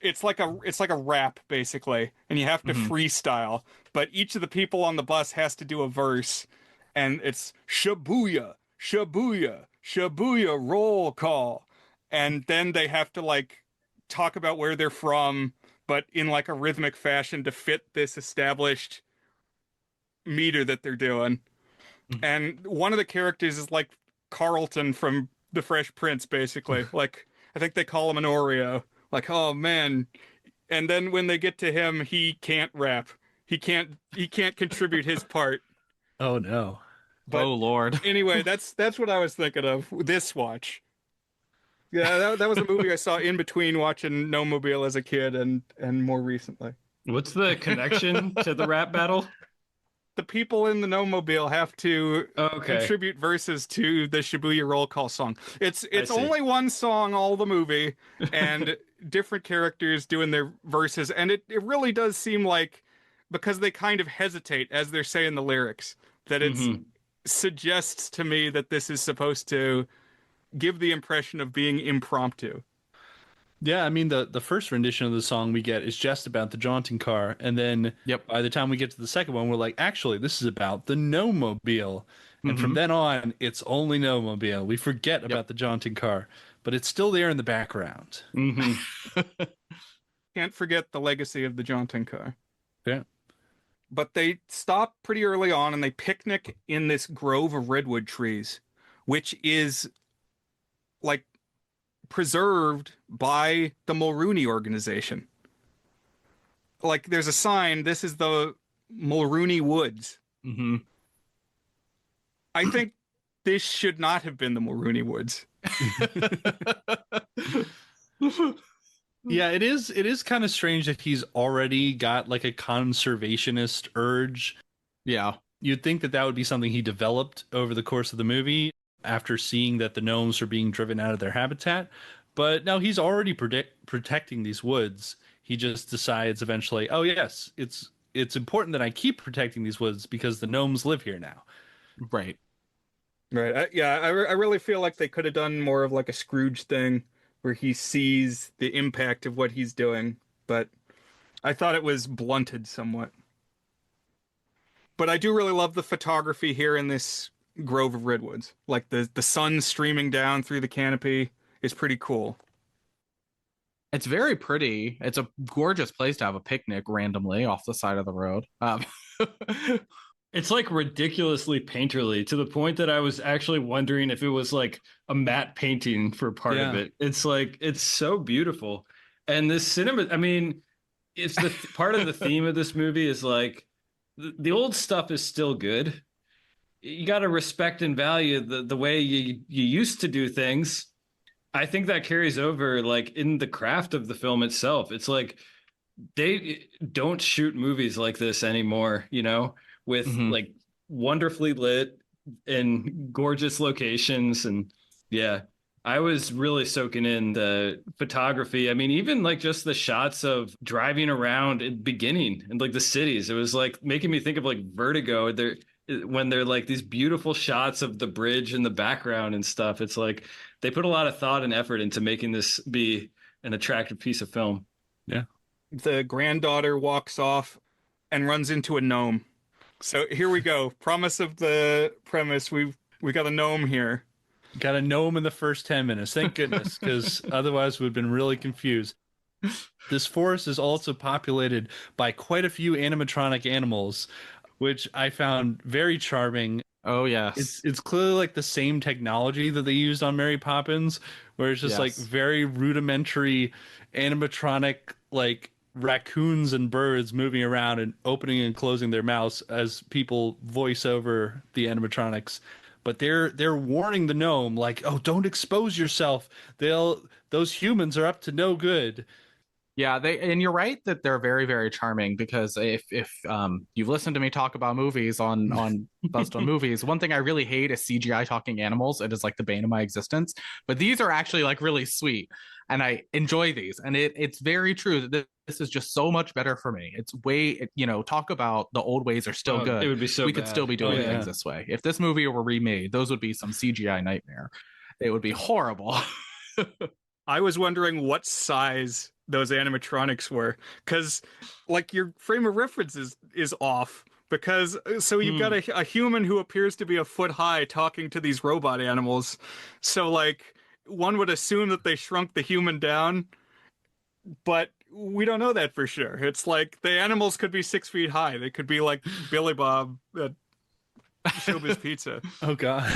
it's like a rap, basically. And you have to freestyle. But each of the people on the bus has to do a verse. And it's Shibuya, Shibuya, Shibuya roll call. And then they have to like talk about where they're from, but in like a rhythmic fashion to fit this established meter that they're doing. And one of the characters is like Carlton from The Fresh Prince, basically. Like, I think they call him an Oreo. Like, oh man. And then when they get to him, he can't rap. He can't contribute his part. Oh no. But oh Lord. anyway, that's what I was thinking of this watch. Yeah, that was a movie I saw in between watching Gnome-Mobile as a kid and more recently. What's the connection to the rap battle? The people in the Gnome-Mobile have to Okay. contribute verses to the Shibuya roll call song. It's I see. only one song all the movie, and different characters doing their verses, and it really does seem like, because they kind of hesitate as they're saying the lyrics, that it suggests to me that this is supposed to give the impression of being impromptu. Yeah, I mean the first rendition of the song we get is just about the jaunting car, and then by the time we get to the second one, we're like, actually, this is about the Gnome-Mobile. And from then on, it's only Gnome-Mobile. We forget about the jaunting car, but it's still there in the background. Can't forget the legacy of the jaunting car. Yeah. But they stop pretty early on and they picnic in this grove of redwood trees, which is like preserved by the Mulrooney organization. Like there's a sign, this is the Mulrooney Woods. I think this should not have been the Mulrooney Woods. Yeah, it is kind of strange that he's already got like a conservationist urge. Yeah. You'd think that would be something he developed over the course of the movie after seeing that the gnomes are being driven out of their habitat. But no, he's already protecting these woods. He just decides eventually, oh yes, it's important that I keep protecting these woods because the gnomes live here now. Right. Right. I really feel like they could have done more of like a Scrooge thing where he sees the impact of what he's doing, but I thought it was blunted somewhat. But I do really love the photography here in this grove of redwoods. Like the sun streaming down through the canopy is pretty cool. It's very pretty. It's a gorgeous place to have a picnic randomly off the side of the road. It's like ridiculously painterly to the point that I was actually wondering if it was like a matte painting for part of it. It's like, it's so beautiful. And this cinema, I mean, it's the part of the theme of this movie is like the old stuff is still good. You got to respect and value the way you used to do things. I think that carries over like in the craft of the film itself. It's like they don't shoot movies like this anymore, you know, with like wonderfully lit and gorgeous locations. And yeah, I was really soaking in the photography. I mean, even like just the shots of driving around in the beginning and like the cities, it was like making me think of like Vertigo. When they're like these beautiful shots of the bridge in the background and stuff. It's like they put a lot of thought and effort into making this be an attractive piece of film. Yeah. The granddaughter walks off and runs into a gnome. So here we go. Promise of the premise. We got a gnome here. Got a gnome in the first 10 minutes. Thank goodness, because otherwise we'd been really confused. This forest is also populated by quite a few animatronic animals, which I found very charming. Oh, yes. It's clearly like the same technology that they used on Mary Poppins, where it's just like very rudimentary animatronic, like raccoons and birds moving around and opening and closing their mouths as people voice over the animatronics. But they're warning the gnome, like, oh, don't expose yourself. Those humans are up to no good. Yeah, and you're right that they're very, very charming, because if you've listened to me talk about movies on Buzzed on Movies, one thing I really hate is CGI talking animals. It is like the bane of my existence. But these are actually like really sweet, and I enjoy these. And it's very true that this is just so much better for me. It's way, talk about the old ways are still good. It would be so we bad. could still be doing things this way. If this movie were remade, those would be some CGI nightmare. It would be horrible. I was wondering what size those animatronics were, because like your frame of reference is off, because so you've got a human who appears to be a foot high talking to these robot animals, so like one would assume that they shrunk the human down, but we don't know that for sure. It's like the animals could be 6 feet high. They could be like Billy Bob at Showbiz Pizza. Oh God.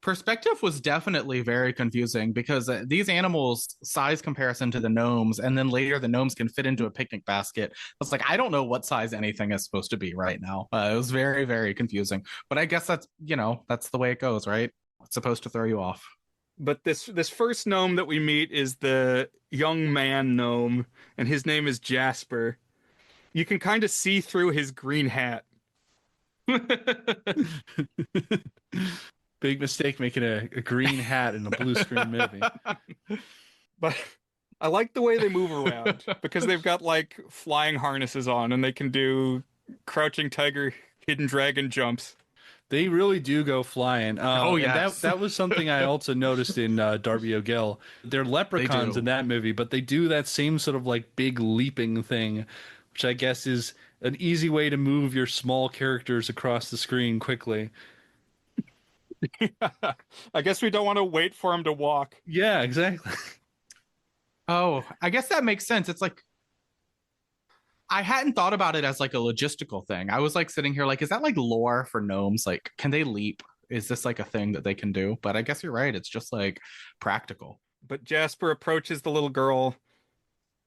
Perspective was definitely very confusing because these animals size comparison to the gnomes, and then later the gnomes can fit into a picnic basket. It's like, I don't know what size anything is supposed to be right now. It was very, very confusing, but I guess that's, that's the way it goes, right? It's supposed to throw you off. But this first gnome that we meet is the young man gnome, and his name is Jasper. You can kind of see through his green hat. Big mistake making a green hat in a blue screen movie. But I like the way they move around because they've got like flying harnesses on and they can do crouching tiger, hidden dragon jumps. They really do go flying. Oh, and yes. that was something I also noticed in Darby O'Gill. They're leprechauns do. in that movie, but they do that same sort of like big leaping thing, which I guess is an easy way to move your small characters across the screen quickly. I guess we don't want to wait for him to walk. Yeah, exactly. Oh, I guess that makes sense. It's like, I hadn't thought about it as like a logistical thing. I was like sitting here like, is that like lore for gnomes? Like, can they leap? Is this like a thing that they can do? But I guess you're right. It's just like practical. But Jasper approaches the little girl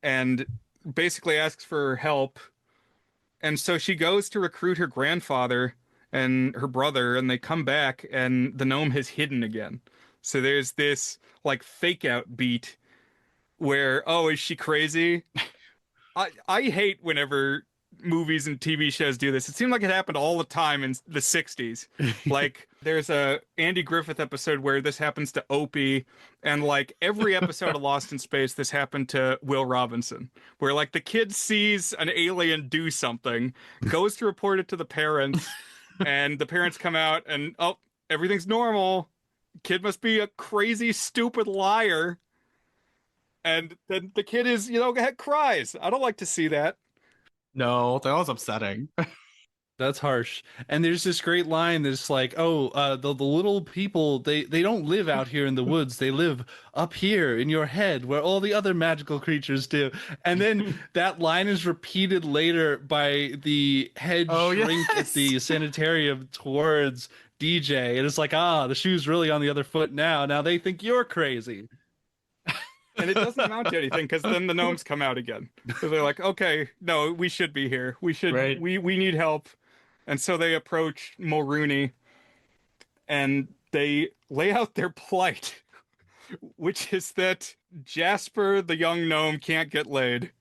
and basically asks for help. And so she goes to recruit her grandfather and her brother, and they come back, and the gnome has hidden again. So there's this like fake out beat where, oh, is she crazy? I hate whenever movies and TV shows do this. It seemed like it happened all the time in the 60s. Like there's a Andy Griffith episode where this happens to Opie, and like every episode of Lost in Space this happened to Will Robinson, where like the kid sees an alien do something, goes to report it to the parents, and the parents come out and, oh, everything's normal. Kid must be a crazy stupid liar. And then the kid is, cries. I don't like to see that. No, that was upsetting. That's harsh. And there's this great line that's like, the little people, they don't live out here in the woods. They live up here in your head where all the other magical creatures do. And then that line is repeated later by the head shrink at the sanitarium towards DJ. And it's like, the shoe's really on the other foot now. Now they think you're crazy. And it doesn't amount to anything because then the gnomes come out again. So they're like, okay, no, we should be here. We should, Right. we need help. And so they approach Mulrooney and they lay out their plight, which is that Jasper, the young gnome, can't get laid.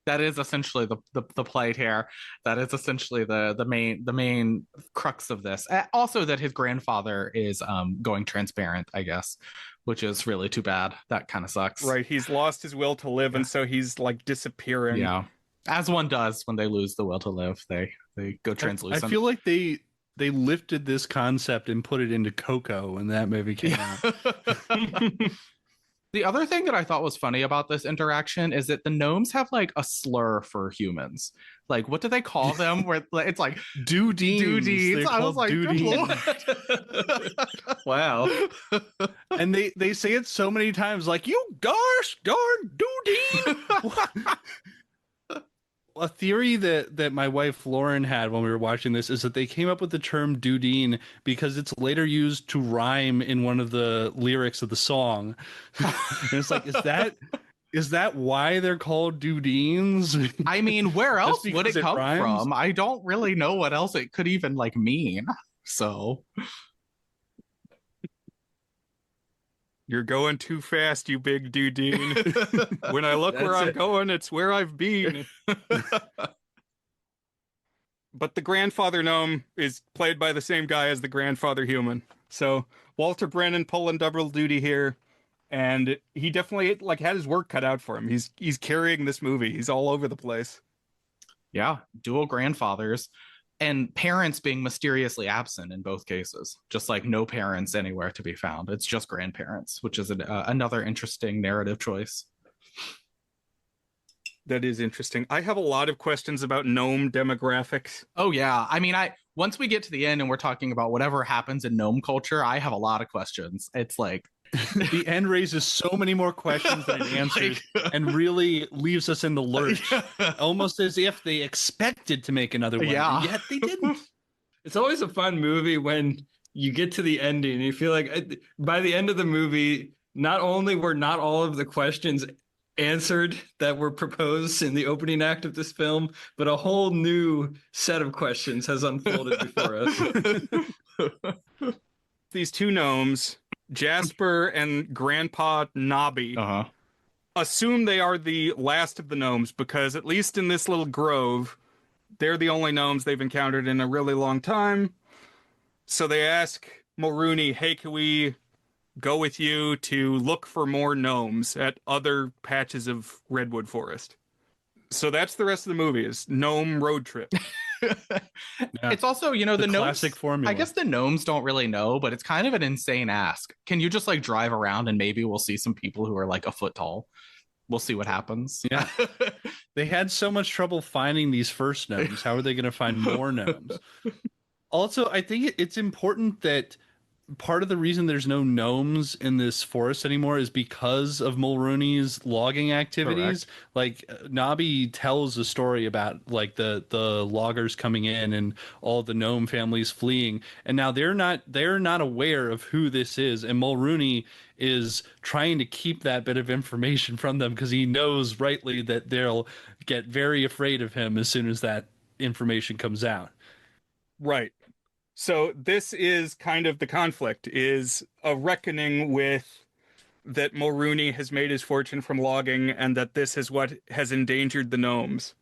That is essentially the plight here. That is essentially the main crux of this. Also, that his grandfather is going transparent, I guess, which is really too bad. That kind of sucks. Right, he's lost his will to live, and so he's like disappearing. Yeah, as one does when they lose the will to live, they go translucent. I feel like they lifted this concept and put it into Coco when that movie came out. The other thing that I thought was funny about this interaction is that the gnomes have like a slur for humans. Like, what do they call them? Where it's like Dudines. I was like, good Lord. Wow. And they say it so many times, like, you gosh darn Dudine. A theory that my wife Lauren had when we were watching this is that they came up with the term dudine because it's later used to rhyme in one of the lyrics of the song. And it's like, is that why they're called dudines? I mean, where else would it come rhymes? from? I don't really know what else it could even like mean. So You're going too fast, you big dudine. When I look where I'm going, it's where I've been. But the grandfather gnome is played by the same guy as the grandfather human. So Walter Brennan pulling double duty here, and he definitely like had his work cut out for him. He's carrying this movie. He's all over the place. yeah, dual grandfathers and parents being mysteriously absent in both cases. Just like no parents anywhere to be found. It's just grandparents, which is another interesting narrative choice. That is interesting. I have a lot of questions about gnome demographics. Oh yeah, I mean, once we get to the end and we're talking about whatever happens in gnome culture, I have a lot of questions. It's like The end raises so many more questions than it answers, and really leaves us in the lurch, almost as if they expected to make another one, Yeah. and yet they didn't. It's always a fun movie when you get to the ending and you feel like by the end of the movie, not only were not all of the questions answered that were proposed in the opening act of this film, but a whole new set of questions has unfolded before us. These two gnomes, Jasper and Grandpa Nobby, Uh-huh. assume they are the last of the gnomes because, at least in this little grove, they're the only gnomes they've encountered in a really long time. So they ask Mulrooney, hey, can we go with you to look for more gnomes at other patches of redwood forest? So that's the rest of the movie, is gnome road trip. Yeah. It's also, the gnomes, classic formula. I guess the gnomes don't really know, but it's kind of an insane ask. Can you just like drive around and maybe we'll see some people who are like a foot tall? We'll see what happens. Yeah. They had so much trouble finding these first gnomes. How are they going to find more gnomes? Also, I think it's important that part of the reason there's no gnomes in this forest anymore is because of Mulrooney's logging activities. Like Nobby tells a story about like the loggers coming in and all the gnome families fleeing, and now they're not aware of who this is, and Mulrooney is trying to keep that bit of information from them because he knows rightly that they'll get very afraid of him as soon as that information comes out. Right. So this is kind of the conflict, is a reckoning with that Mulrooney has made his fortune from logging and that this is what has endangered the gnomes.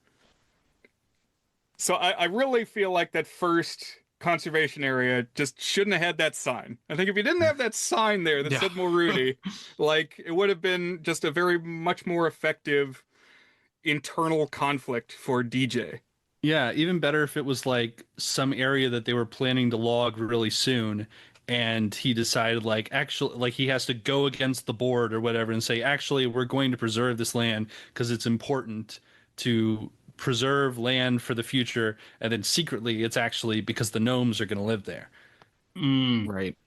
So I really feel like that first conservation area just shouldn't have had that sign. I think if you didn't have that sign there that Yeah. said Mulrooney, like it would have been just a very much more effective internal conflict for DJ. Yeah, even better if it was like some area that they were planning to log really soon, and he decided like actually like he has to go against the board or whatever and say, actually, we're going to preserve this land because it's important to preserve land for the future, and then secretly it's actually because the gnomes are going to live there. Right.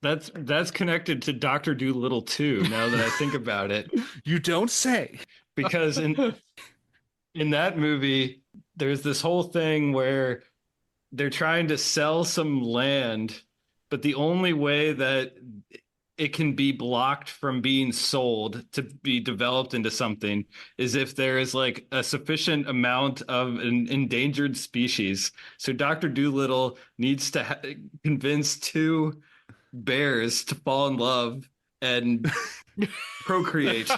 That's connected to Dr. Dolittle too, now that I think about it. You don't say. Because in that movie, there's this whole thing where they're trying to sell some land, but the only way that it can be blocked from being sold to be developed into something is if there is like a sufficient amount of an endangered species. So Dr. Dolittle needs to convince two bears to fall in love and procreate.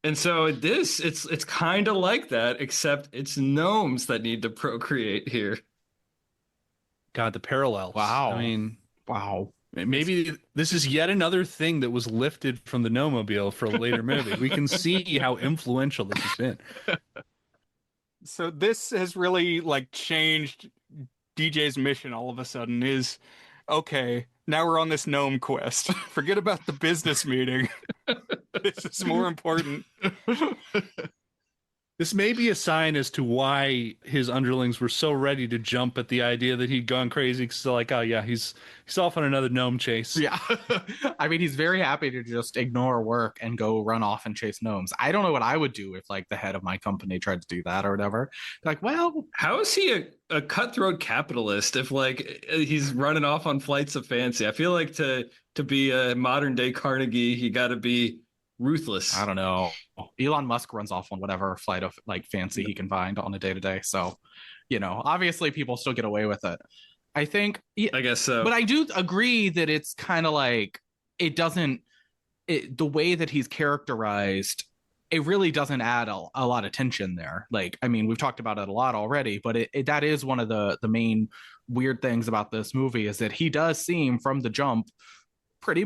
And so it's kind of like that, except it's gnomes that need to procreate here. God, the parallels. Wow. I mean, Wow. maybe this is yet another thing that was lifted from the Gnome-Mobile for a later movie. We can see how influential this has been. So this has really like changed DJ's mission all of a sudden, is okay, now we're on this gnome quest. Forget about the business meeting. This is more important. This may be a sign as to why his underlings were so ready to jump at the idea that he'd gone crazy, because they're like, oh yeah, he's off on another gnome chase. Yeah. I mean, he's very happy to just ignore work and go run off and chase gnomes. I don't know what I would do if like the head of my company tried to do that or whatever. Like, well, How is he a cutthroat capitalist if like he's running off on flights of fancy? I feel like to be a modern day Carnegie, you got to be ruthless. I don't know. Elon Musk runs off on whatever flight of like fancy he can find on a day to day. So, obviously people still get away with it. I think, I guess so. but I do agree that it's kind of like the way that he's characterized, it really doesn't add a lot of tension there. Like, I mean, we've talked about it a lot already, but that is one of the main weird things about this movie, is that he does seem from the jump pretty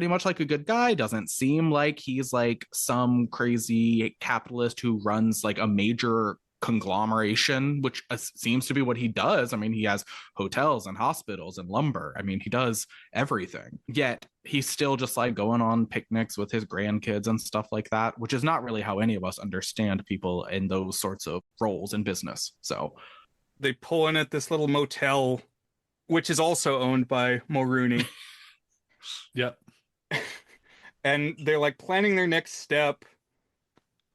much like a good guy. Doesn't seem like he's like some crazy capitalist who runs like a major conglomeration, which seems to be what he does. I mean, he has hotels and hospitals and lumber. I mean, he does everything. Yet he's still just like going on picnics with his grandkids and stuff like that, which is not really how any of us understand people in those sorts of roles in business. So They pull in at this little motel which is also owned by Mulrooney. Yep. And they're like planning their next step.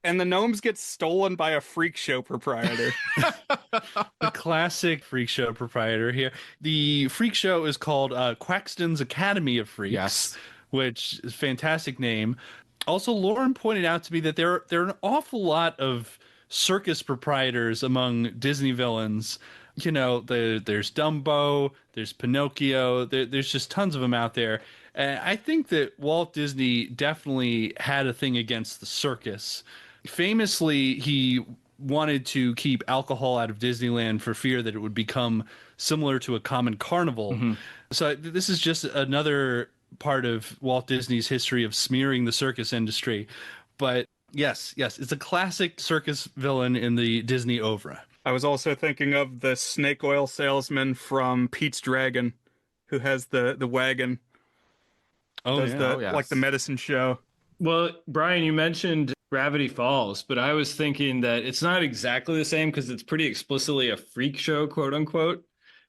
And the gnomes get stolen by a freak show proprietor. The classic freak show proprietor here. The freak show is called Quaxton's Academy of Freaks, Yes. which is a fantastic name. Also, Lauren pointed out to me that there are an awful lot of circus proprietors among Disney villains. You know, there's Dumbo, there's Pinocchio, there's just tons of them out there. And I think that Walt Disney definitely had a thing against the circus. Famously, he wanted to keep alcohol out of Disneyland for fear that it would become similar to a common carnival. So this is just another part of Walt Disney's history of smearing the circus industry. But yes, it's a classic circus villain in the Disney oeuvre. I was also thinking of the snake oil salesman from Pete's Dragon, who has the wagon, does like the medicine show. Well, Brian, you mentioned Gravity Falls, but I was thinking that it's not exactly the same because it's pretty explicitly a freak show, quote unquote.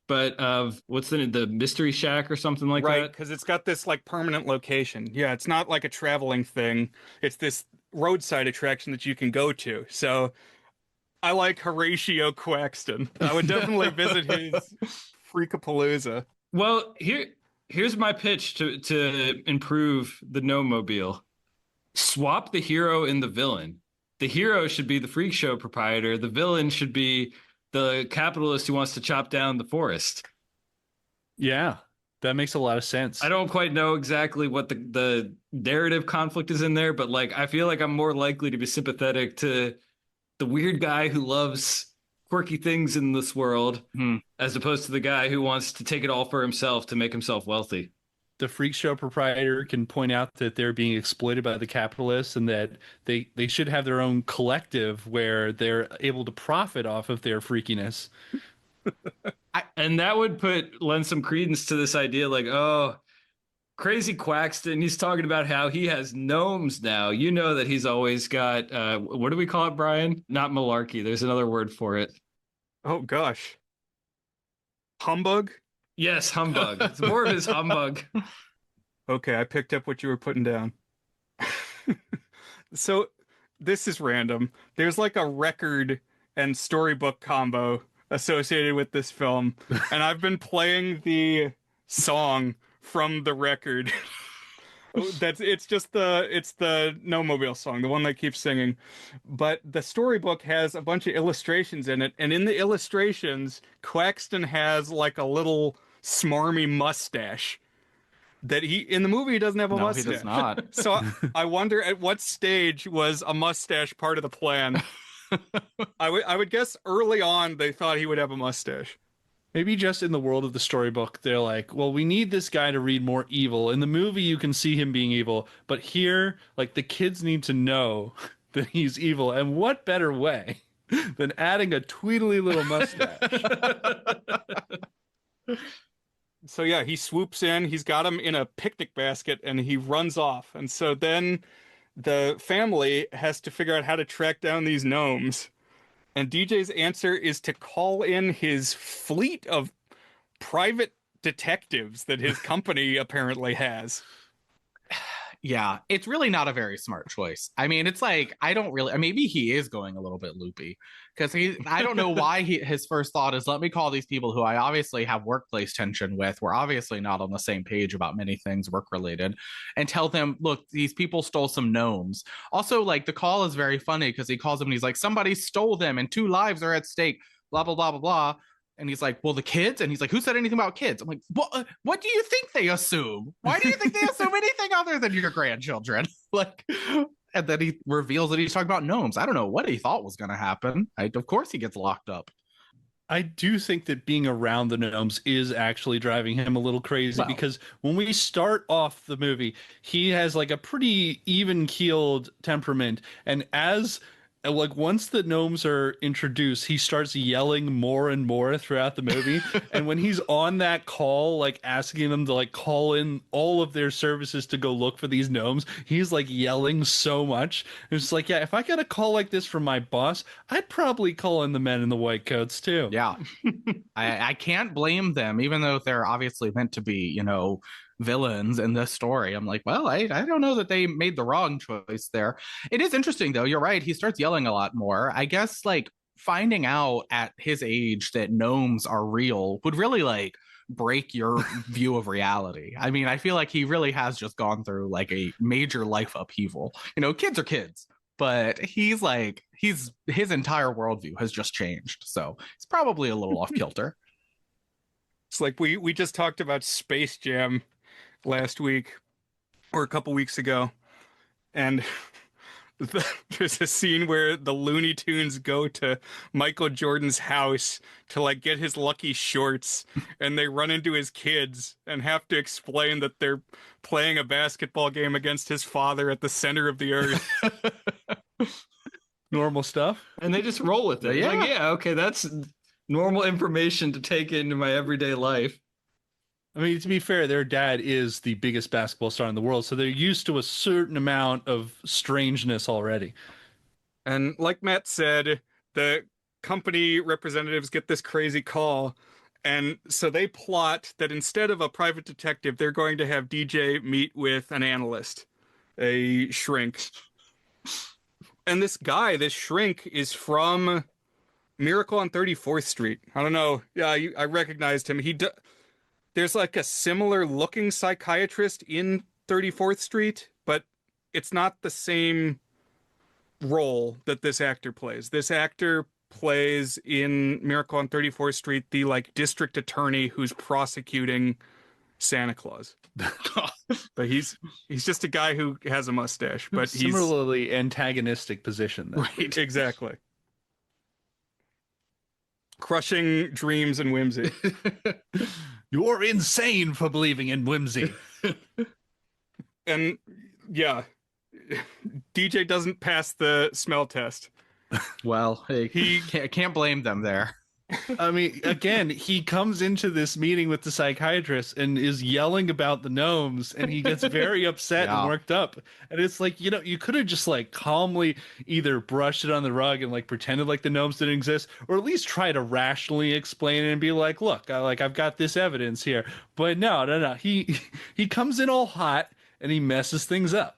But of what's the Mystery Shack or something like Right, that? because it's got this like permanent location. Yeah, it's not like a traveling thing. It's this roadside attraction that you can go to. So I like Horatio Quaxton. I would definitely visit his Freakapalooza. Well, here's my pitch to improve the Gnome-Mobile. Swap the hero and the villain. The hero should be the freak show proprietor. The villain should be the capitalist who wants to chop down the forest. Yeah, that makes a lot of sense. I don't quite know exactly what the narrative conflict is in there, but like I feel like I'm more likely to be sympathetic to the weird guy who loves quirky things in this world as opposed to the guy who wants to take it all for himself to make himself wealthy. The freak show proprietor can point out that they're being exploited by the capitalists and that they should have their own collective where they're able to profit off of their freakiness. And that would lend some credence to this idea like, oh, crazy Quaxton, he's talking about how he has gnomes now. You know that he's always got, what do we call it, Brian? Not malarkey. There's another word for it. Oh, gosh. Humbug? Yes, humbug. It's more of his humbug. Okay, I picked up what you were putting down. So this is random. There's like a record and storybook combo associated with this film, and I've been playing the song from the record. It's the Gnome-Mobile song, the one that keeps singing. But the storybook has a bunch of illustrations in it, and in the illustrations, Quaxton has like a little smarmy mustache. That in the movie he doesn't have a mustache. He does not. So I wonder at what stage was a mustache part of the plan. I would guess early on they thought he would have a mustache. Maybe just in the world of the storybook, they're like, well, we need this guy to read more evil. In the movie, you can see him being evil. But here, like, the kids need to know that he's evil. And what better way than adding a tweedly little mustache? So yeah, he swoops in, he's got him in a picnic basket, and he runs off. And so then the family has to figure out how to track down these gnomes. And DJ's answer is to call in his fleet of private detectives that his company apparently has. Yeah, it's really not a very smart choice. I mean, it's like, I don't really, maybe he is going a little bit loopy because I don't know why his first thought is, let me call these people who I obviously have workplace tension with. We're obviously not on the same page about many things work related, and tell them, look, these people stole some gnomes. Also, like, the call is very funny because he calls them and he's like, somebody stole them and 2 lives are at stake, blah, blah, blah, blah, blah. And he's like, well, the kids? And he's like, who said anything about kids? I'm like, what do you think they assume? Why do you think they assume anything other than your grandchildren? Like, and then he reveals that he's talking about gnomes. I don't know what he thought was going to happen. Of course he gets locked up. I do think that being around the gnomes is actually driving him a little crazy because when we start off the movie, he has like a pretty even-keeled temperament. And as And like once the gnomes are introduced, he starts yelling more and more throughout the movie. And when he's on that call, like asking them to like call in all of their services to go look for these gnomes, he's like yelling so much. It's like, yeah, if I got a call like this from my boss, I'd probably call in the men in the white coats too. Yeah. I can't blame them, even though they're obviously meant to be, villains in this story. I'm like, well, I don't know that they made the wrong choice there. It is interesting though. You're right. He starts yelling a lot more. I guess like finding out at his age that gnomes are real would really like break your view of reality. I mean, I feel like he really has just gone through like a major life upheaval. Kids are kids, but his entire worldview has just changed. So it's probably a little off kilter. It's like we just talked about Space Jam last week or a couple weeks ago, and there's a scene where the Looney Tunes go to Michael Jordan's house to like get his lucky shorts, and they run into his kids and have to explain that they're playing a basketball game against his father at the center of the earth. Normal stuff. And they just roll with it. Yeah. Like, yeah, okay, that's normal information to take into my everyday life. I mean, to be fair, their dad is the biggest basketball star in the world, so they're used to a certain amount of strangeness already. And like Matt said, the company representatives get this crazy call, and so they plot that instead of a private detective, they're going to have DJ meet with an analyst, a shrink. And this shrink, is from Miracle on 34th Street. I don't know. Yeah, I recognized him. There's like a similar looking psychiatrist in 34th Street, but it's not the same role that this actor plays. This actor plays in Miracle on 34th Street the like district attorney who's prosecuting Santa Claus. But he's just a guy who has a mustache, but he's similarly antagonistic position. Then. Right, exactly. Crushing dreams and whimsy. You're insane for believing in whimsy. And yeah, DJ doesn't pass the smell test. Well, he can't blame them there. I mean, again, he comes into this meeting with the psychiatrist and is yelling about the gnomes, and he gets very upset and worked up. And it's like, you could have just like calmly either brushed it on the rug and like pretended like the gnomes didn't exist, or at least try to rationally explain it and be like, look, I've got this evidence here. But no. He comes in all hot and he messes things up.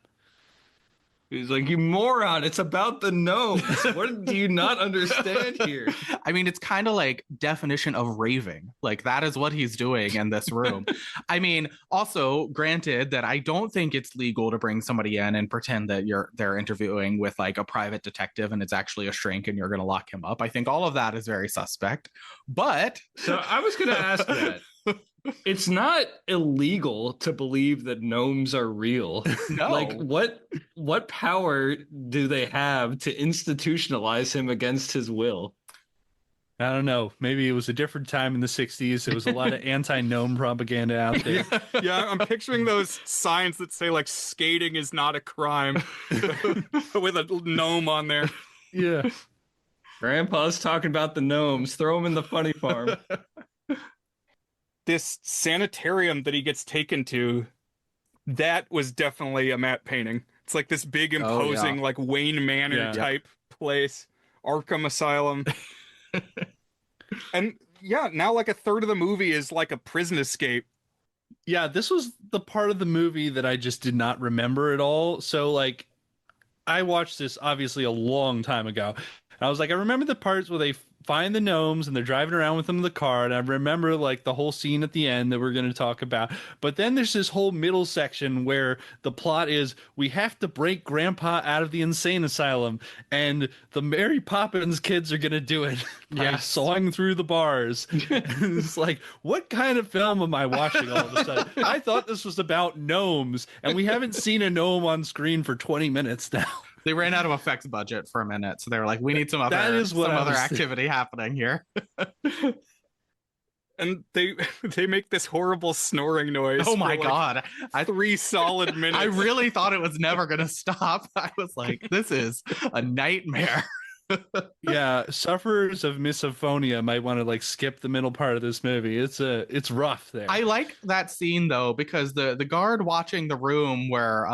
He's like, you moron, it's about the gnomes. What do you not understand here? I mean, it's kind of like definition of raving. Like that is what he's doing in this room. I mean, also granted that I don't think it's legal to bring somebody in and pretend that they're interviewing with like a private detective and it's actually a shrink and you're going to lock him up. I think all of that is very suspect. But so I was going to ask that. It's not illegal to believe that gnomes are real. No. Like what power do they have to institutionalize him against his will? I don't know. Maybe it was a different time in the 60s. There was a lot of anti-gnome propaganda out there. Yeah, I'm picturing those signs that say like skating is not a crime with a gnome on there. Yeah. Grandpa's talking about the gnomes. Throw them in the funny farm. This sanitarium that he gets taken to, that was definitely a matte painting. It's like this big imposing like Wayne Manor type place, Arkham Asylum. And yeah, now like a third of the movie is like a prison escape. Yeah, this was the part of the movie that I just did not remember at all. So like I watched this obviously a long time ago. I was like, I remember the parts where they find the gnomes and they're driving around with them in the car, and I remember like the whole scene at the end that we're going to talk about. But then there's this whole middle section where the plot is we have to break Grandpa out of the insane asylum, and the Mary Poppins kids are going to do it by sawing through the bars. It's like, what kind of film am I watching all of a sudden? I thought this was about gnomes, and we haven't seen a gnome on screen for 20 minutes now. They ran out of effects budget for a minute, so they were like, "We need some other activity happening here." And they make this horrible snoring noise. Oh my for, like, God. 3 solid minutes. I really thought it was never going to stop. I was like, this is a nightmare. Yeah, sufferers of misophonia might want to like skip the middle part of this movie. It's rough there. I like that scene though, because the guard watching the room where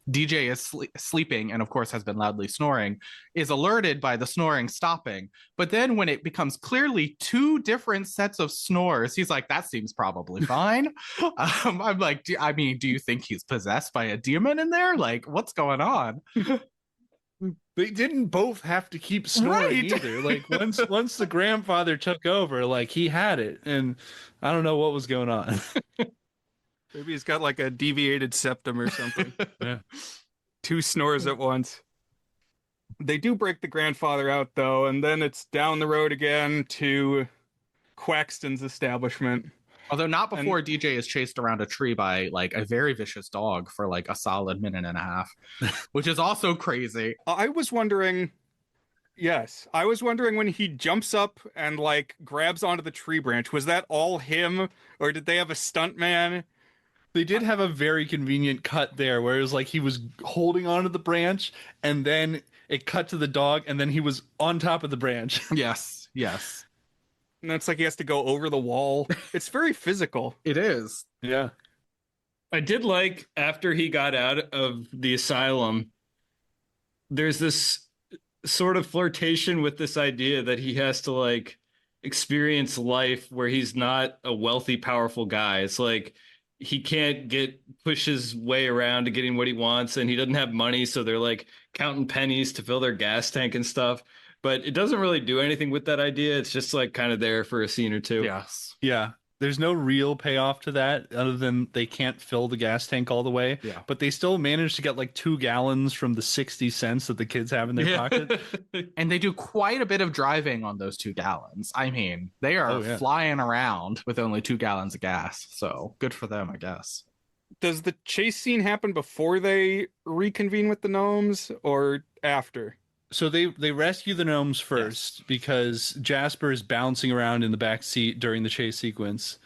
DJ is sleeping and of course has been loudly snoring is alerted by the snoring stopping. But then when it becomes clearly 2 different sets of snores, he's like, that seems probably fine. I'm like, do you think he's possessed by a demon in there? Like, what's going on? They didn't both have to keep snoring Right. either. Like once the grandfather took over, like he had it, and I don't know what was going on. Maybe he's got like a deviated septum or something. Yeah. 2 snores at once. They do break the grandfather out though, and then it's down the road again to Quaxton's establishment. Although not before DJ is chased around a tree by like a very vicious dog for like a solid minute and a half, which is also crazy. I was wondering when he jumps up and like grabs onto the tree branch, was that all him, or did they have a stunt man? They did have a very convenient cut there where it was like he was holding onto the branch and then it cut to the dog and then he was on top of the branch. Yes, yes. And it's like he has to go over the wall. It's very physical. It is. Yeah. I did like after he got out of the asylum, there's this sort of flirtation with this idea that he has to like experience life where he's not a wealthy, powerful guy. It's like he can't push his way around to getting what he wants, and he doesn't have money, so they're like counting pennies to fill their gas tank and stuff. But it doesn't really do anything with that idea. It's just like kind of there for a scene or two. Yes. Yeah. There's no real payoff to that other than they can't fill the gas tank all the way. Yeah. But they still manage to get like 2 gallons from the 60 cents that the kids have in their pocket. And they do quite a bit of driving on those 2 gallons. I mean, they are flying around with only 2 gallons of gas. So good for them, I guess. Does the chase scene happen before they reconvene with the gnomes or after? So they rescue the gnomes first because Jasper is bouncing around in the back seat during the chase sequence.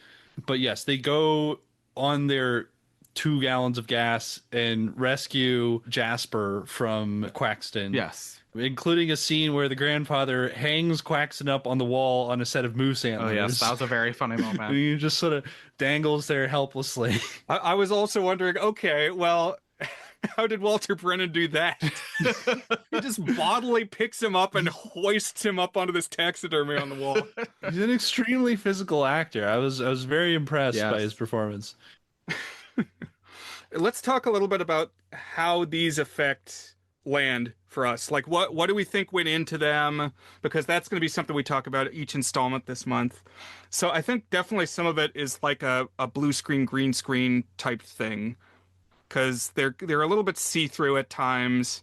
But yes, they go on their 2 gallons of gas and rescue Jasper from Quaxton. Yes. Including a scene where the grandfather hangs Quaxton up on the wall on a set of moose antlers. Oh, yes. That was a very funny moment. He just sort of dangles there helplessly. I was also wondering, okay, well, how did Walter Brennan do that? He just bodily picks him up and hoists him up onto this taxidermy on the wall. He's an extremely physical actor. I was very impressed by his performance. Let's talk a little bit about how these effects land for us. Like what do we think went into them? Because that's going to be something we talk about each installment this month. So I think definitely some of it is like a blue screen, green screen type thing. Because they're a little bit see-through at times,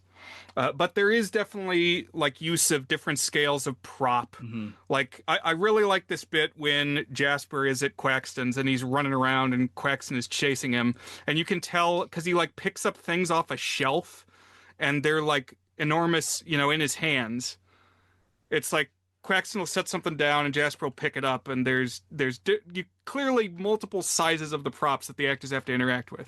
but there is definitely like use of different scales of prop. Mm-hmm. Like I really like this bit when Jasper is at Quaxton's and he's running around and Quaxton is chasing him, and you can tell because he like picks up things off a shelf, and they're like enormous, in his hands. It's like Quaxton will set something down and Jasper will pick it up, and there's clearly multiple sizes of the props that the actors have to interact with.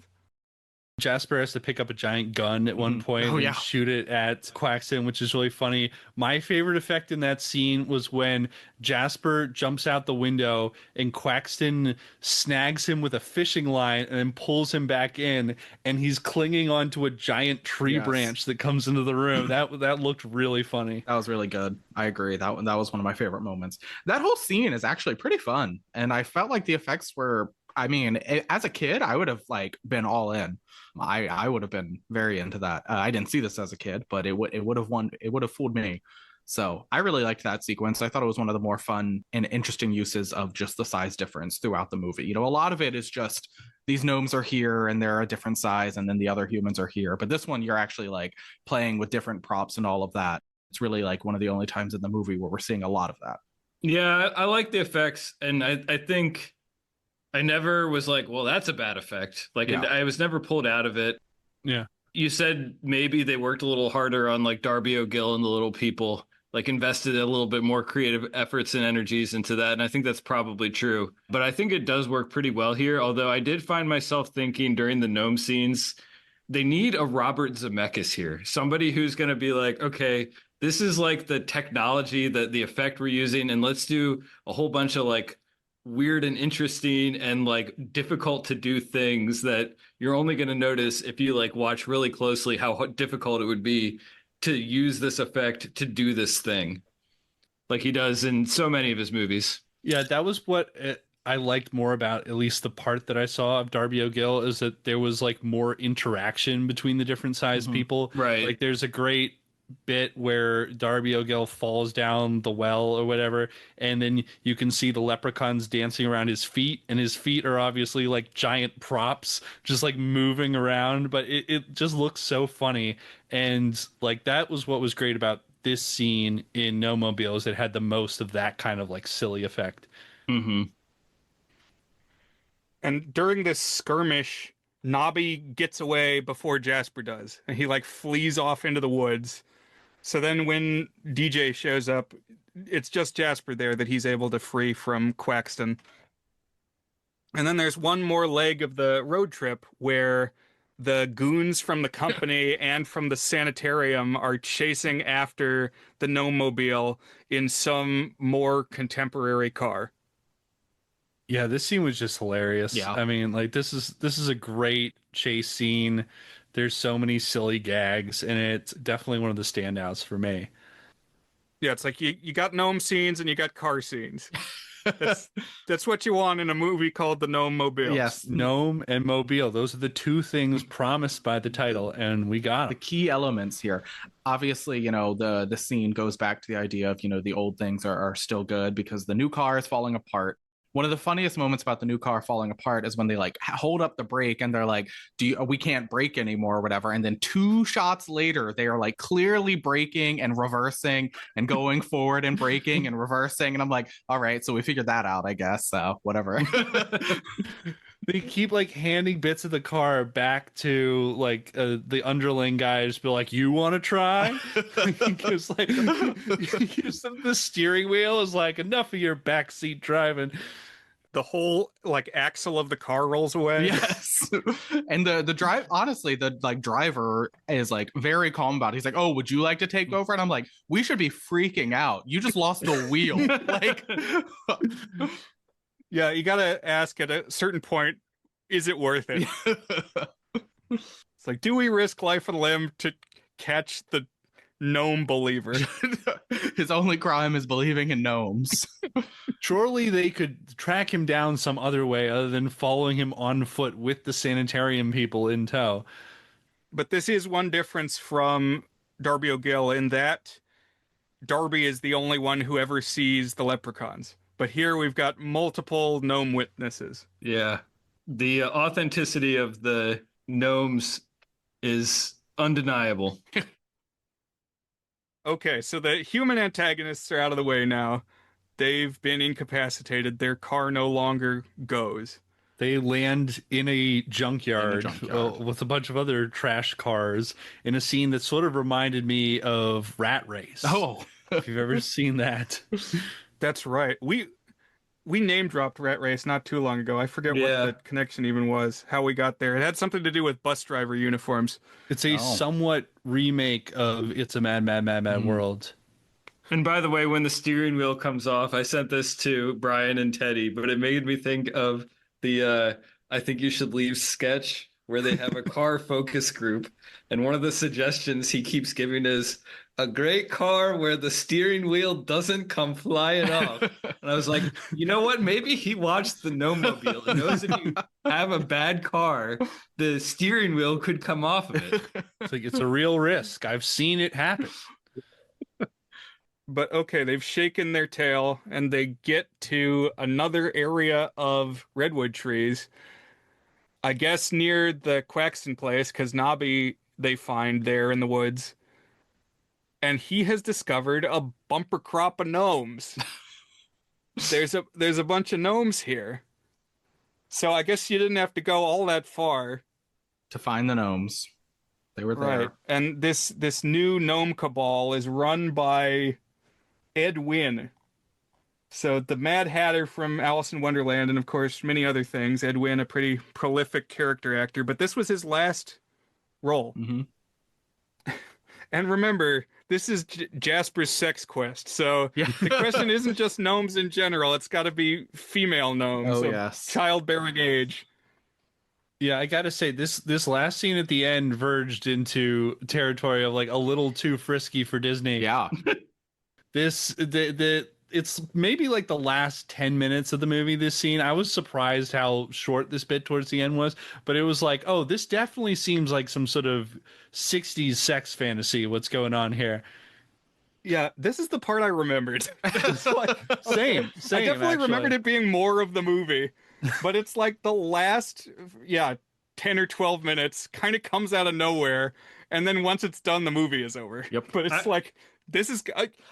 Jasper has to pick up a giant gun at one point and shoot it at Quaxton, which is really funny. My favorite effect in that scene was when Jasper jumps out the window and Quaxton snags him with a fishing line and then pulls him back in, and he's clinging onto a giant tree branch that comes into the room. That looked really funny. That was really good. I agree. That was one of my favorite moments. That whole scene is actually pretty fun, and I felt like the effects were. I mean, as a kid, I would have like been all in. I would have been very into that. I didn't see this as a kid, but it would have fooled me. So I really liked that sequence. I thought it was one of the more fun and interesting uses of just the size difference throughout the movie. A lot of it is just these gnomes are here and they're a different size, and then the other humans are here. But this one, you're actually like playing with different props and all of that. It's really like one of the only times in the movie where we're seeing a lot of that. Yeah, I like the effects, and I think I never was like, well, that's a bad effect. I was never pulled out of it. Yeah. You said maybe they worked a little harder on like Darby O'Gill and the little people. like invested a little bit more creative efforts and energies into that. And I think that's probably true. But I think it does work pretty well here. Although I did find myself thinking during the gnome scenes, they need a Robert Zemeckis here. Somebody who's going to be like, okay, this is like the technology, that the effect we're using, and let's do a whole bunch of like weird and interesting and like difficult to do things that you're only going to notice if you like watch really closely how difficult it would be to use this effect to do this thing, like he does in so many of his movies. Yeah, that was what I liked more about at least the part that I saw of Darby O'Gill, is that there was like more interaction between the different sized people. Right. Like there's a great bit where Darby O'Gill falls down the well or whatever, and then you can see the leprechauns dancing around his feet, and his feet are obviously like giant props just like moving around, but it just looks so funny. And like that was what was great about this scene in Gnome-Mobile, is it had the most of that kind of like silly effect. Mm-hmm. And during this skirmish, Nobby gets away before Jasper does, and he like flees off into the woods. So then when DJ shows up, it's just Jasper there that he's able to free from Quaxton. And then there's one more leg of the road trip where the goons from the company and from the sanitarium are chasing after the Gnome-Mobile in some more contemporary car. Yeah, this scene was just hilarious. Yeah. I mean, like this is a great chase scene. There's so many silly gags, and it's definitely one of the standouts for me. Yeah, it's like you got gnome scenes and you got car scenes. That's what you want in a movie called The Gnome-Mobile. Yes. Gnome and Mobile, those are the two things promised by the title, and we got The them. key elements here. Obviously, the scene goes back to the idea of, the old things are still good because the new car is falling apart. One of the funniest moments about the new car falling apart is when they like hold up the brake and they're like, we can't brake anymore or whatever. And then 2 shots later, they are like clearly braking and reversing and going forward and braking and reversing. And I'm like, all right, so we figured that out, I guess. So whatever. They keep like handing bits of the car back to like the underling guys, be like, "You want to try?" Because like gives them the steering wheel, is like, enough of your backseat driving. The whole like axle of the car rolls away. Yes. And the drive, honestly, the like driver is like very calm about it. He's like, "Oh, would you like to take over?" And I'm like, we should be freaking out. You just lost a wheel. Like Yeah, you gotta ask at a certain point, is it worth it? It's like, do we risk life and limb to catch the gnome believer? his only crime is believing in gnomes. Surely they could track him down some other way other than following him on foot with the sanitarium people in tow. But this is one difference from Darby O'Gill in that Darby is the only one who ever sees the leprechauns. But here we've got multiple gnome witnesses. Yeah. The authenticity of the gnomes is undeniable. Okay, so the human antagonists are out of the way now. They've been incapacitated. Their car no longer goes. They land in a junkyard, with a bunch of other trash cars in a scene that sort of reminded me of Rat Race. Oh, If you've ever seen that. That's right. We name dropped Rat Race not too long ago. I forget Yeah. what the connection even was, how we got there. It had something to do with bus driver uniforms. It's a somewhat remake of It's a Mad, Mad, Mad, Mad World. And by the way, when the steering wheel comes off, I sent this to Brian and Teddy, but it made me think of the I Think You Should Leave sketch where they have a car focus group. And one of the suggestions he keeps giving is a great car where the steering wheel doesn't come flying off. And I was like, you know what? Maybe he watched the Gnome-Mobile and knows if you have a bad car, the steering wheel could come off of it. It's like, it's a real risk. I've seen it happen. But okay, they've shaken their tail and they get to another area of redwood trees. I guess near the Quaxton place, because Nobby they find there in the woods. And he has discovered a bumper crop of gnomes. There's a bunch of gnomes here. So I guess you didn't have to go all that far. to find the gnomes. They were there. Right. And this new gnome cabal is run by Ed Wynn. So the Mad Hatter from Alice in Wonderland, and of course many other things. Ed Wynn, a pretty prolific character actor, but this was his last role. Mhm. And remember, this is Jasper's sex quest. So Yeah. the question isn't just gnomes in general, it's got to be female gnomes Oh, of yes. childbearing age. Yeah, I gotta say this last scene at the end verged into territory of like a little too frisky for Disney. Yeah. It's maybe like the last 10 minutes of the movie, this scene. I was surprised how short this bit towards the end was, but it was like, oh, this definitely seems like some sort of 60s sex fantasy. What's going on here? Yeah, this is the part I remembered. It's like, Same, I definitely actually. remembered it being more of the movie, but it's like the last, 10 or 12 minutes kind of comes out of nowhere, and then once it's done, the movie is over. Yep. But it's like, this is,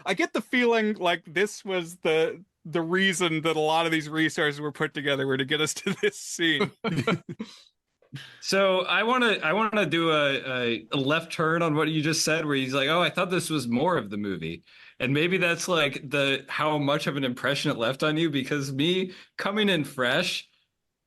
I get the feeling like this was the reason that a lot of these resources were put together were to get us to this scene. So I want to do a left turn on what you just said, where he's like, "Oh, I thought this was more of the movie," and maybe that's like the how much of an impression it left on you. Because me coming in fresh,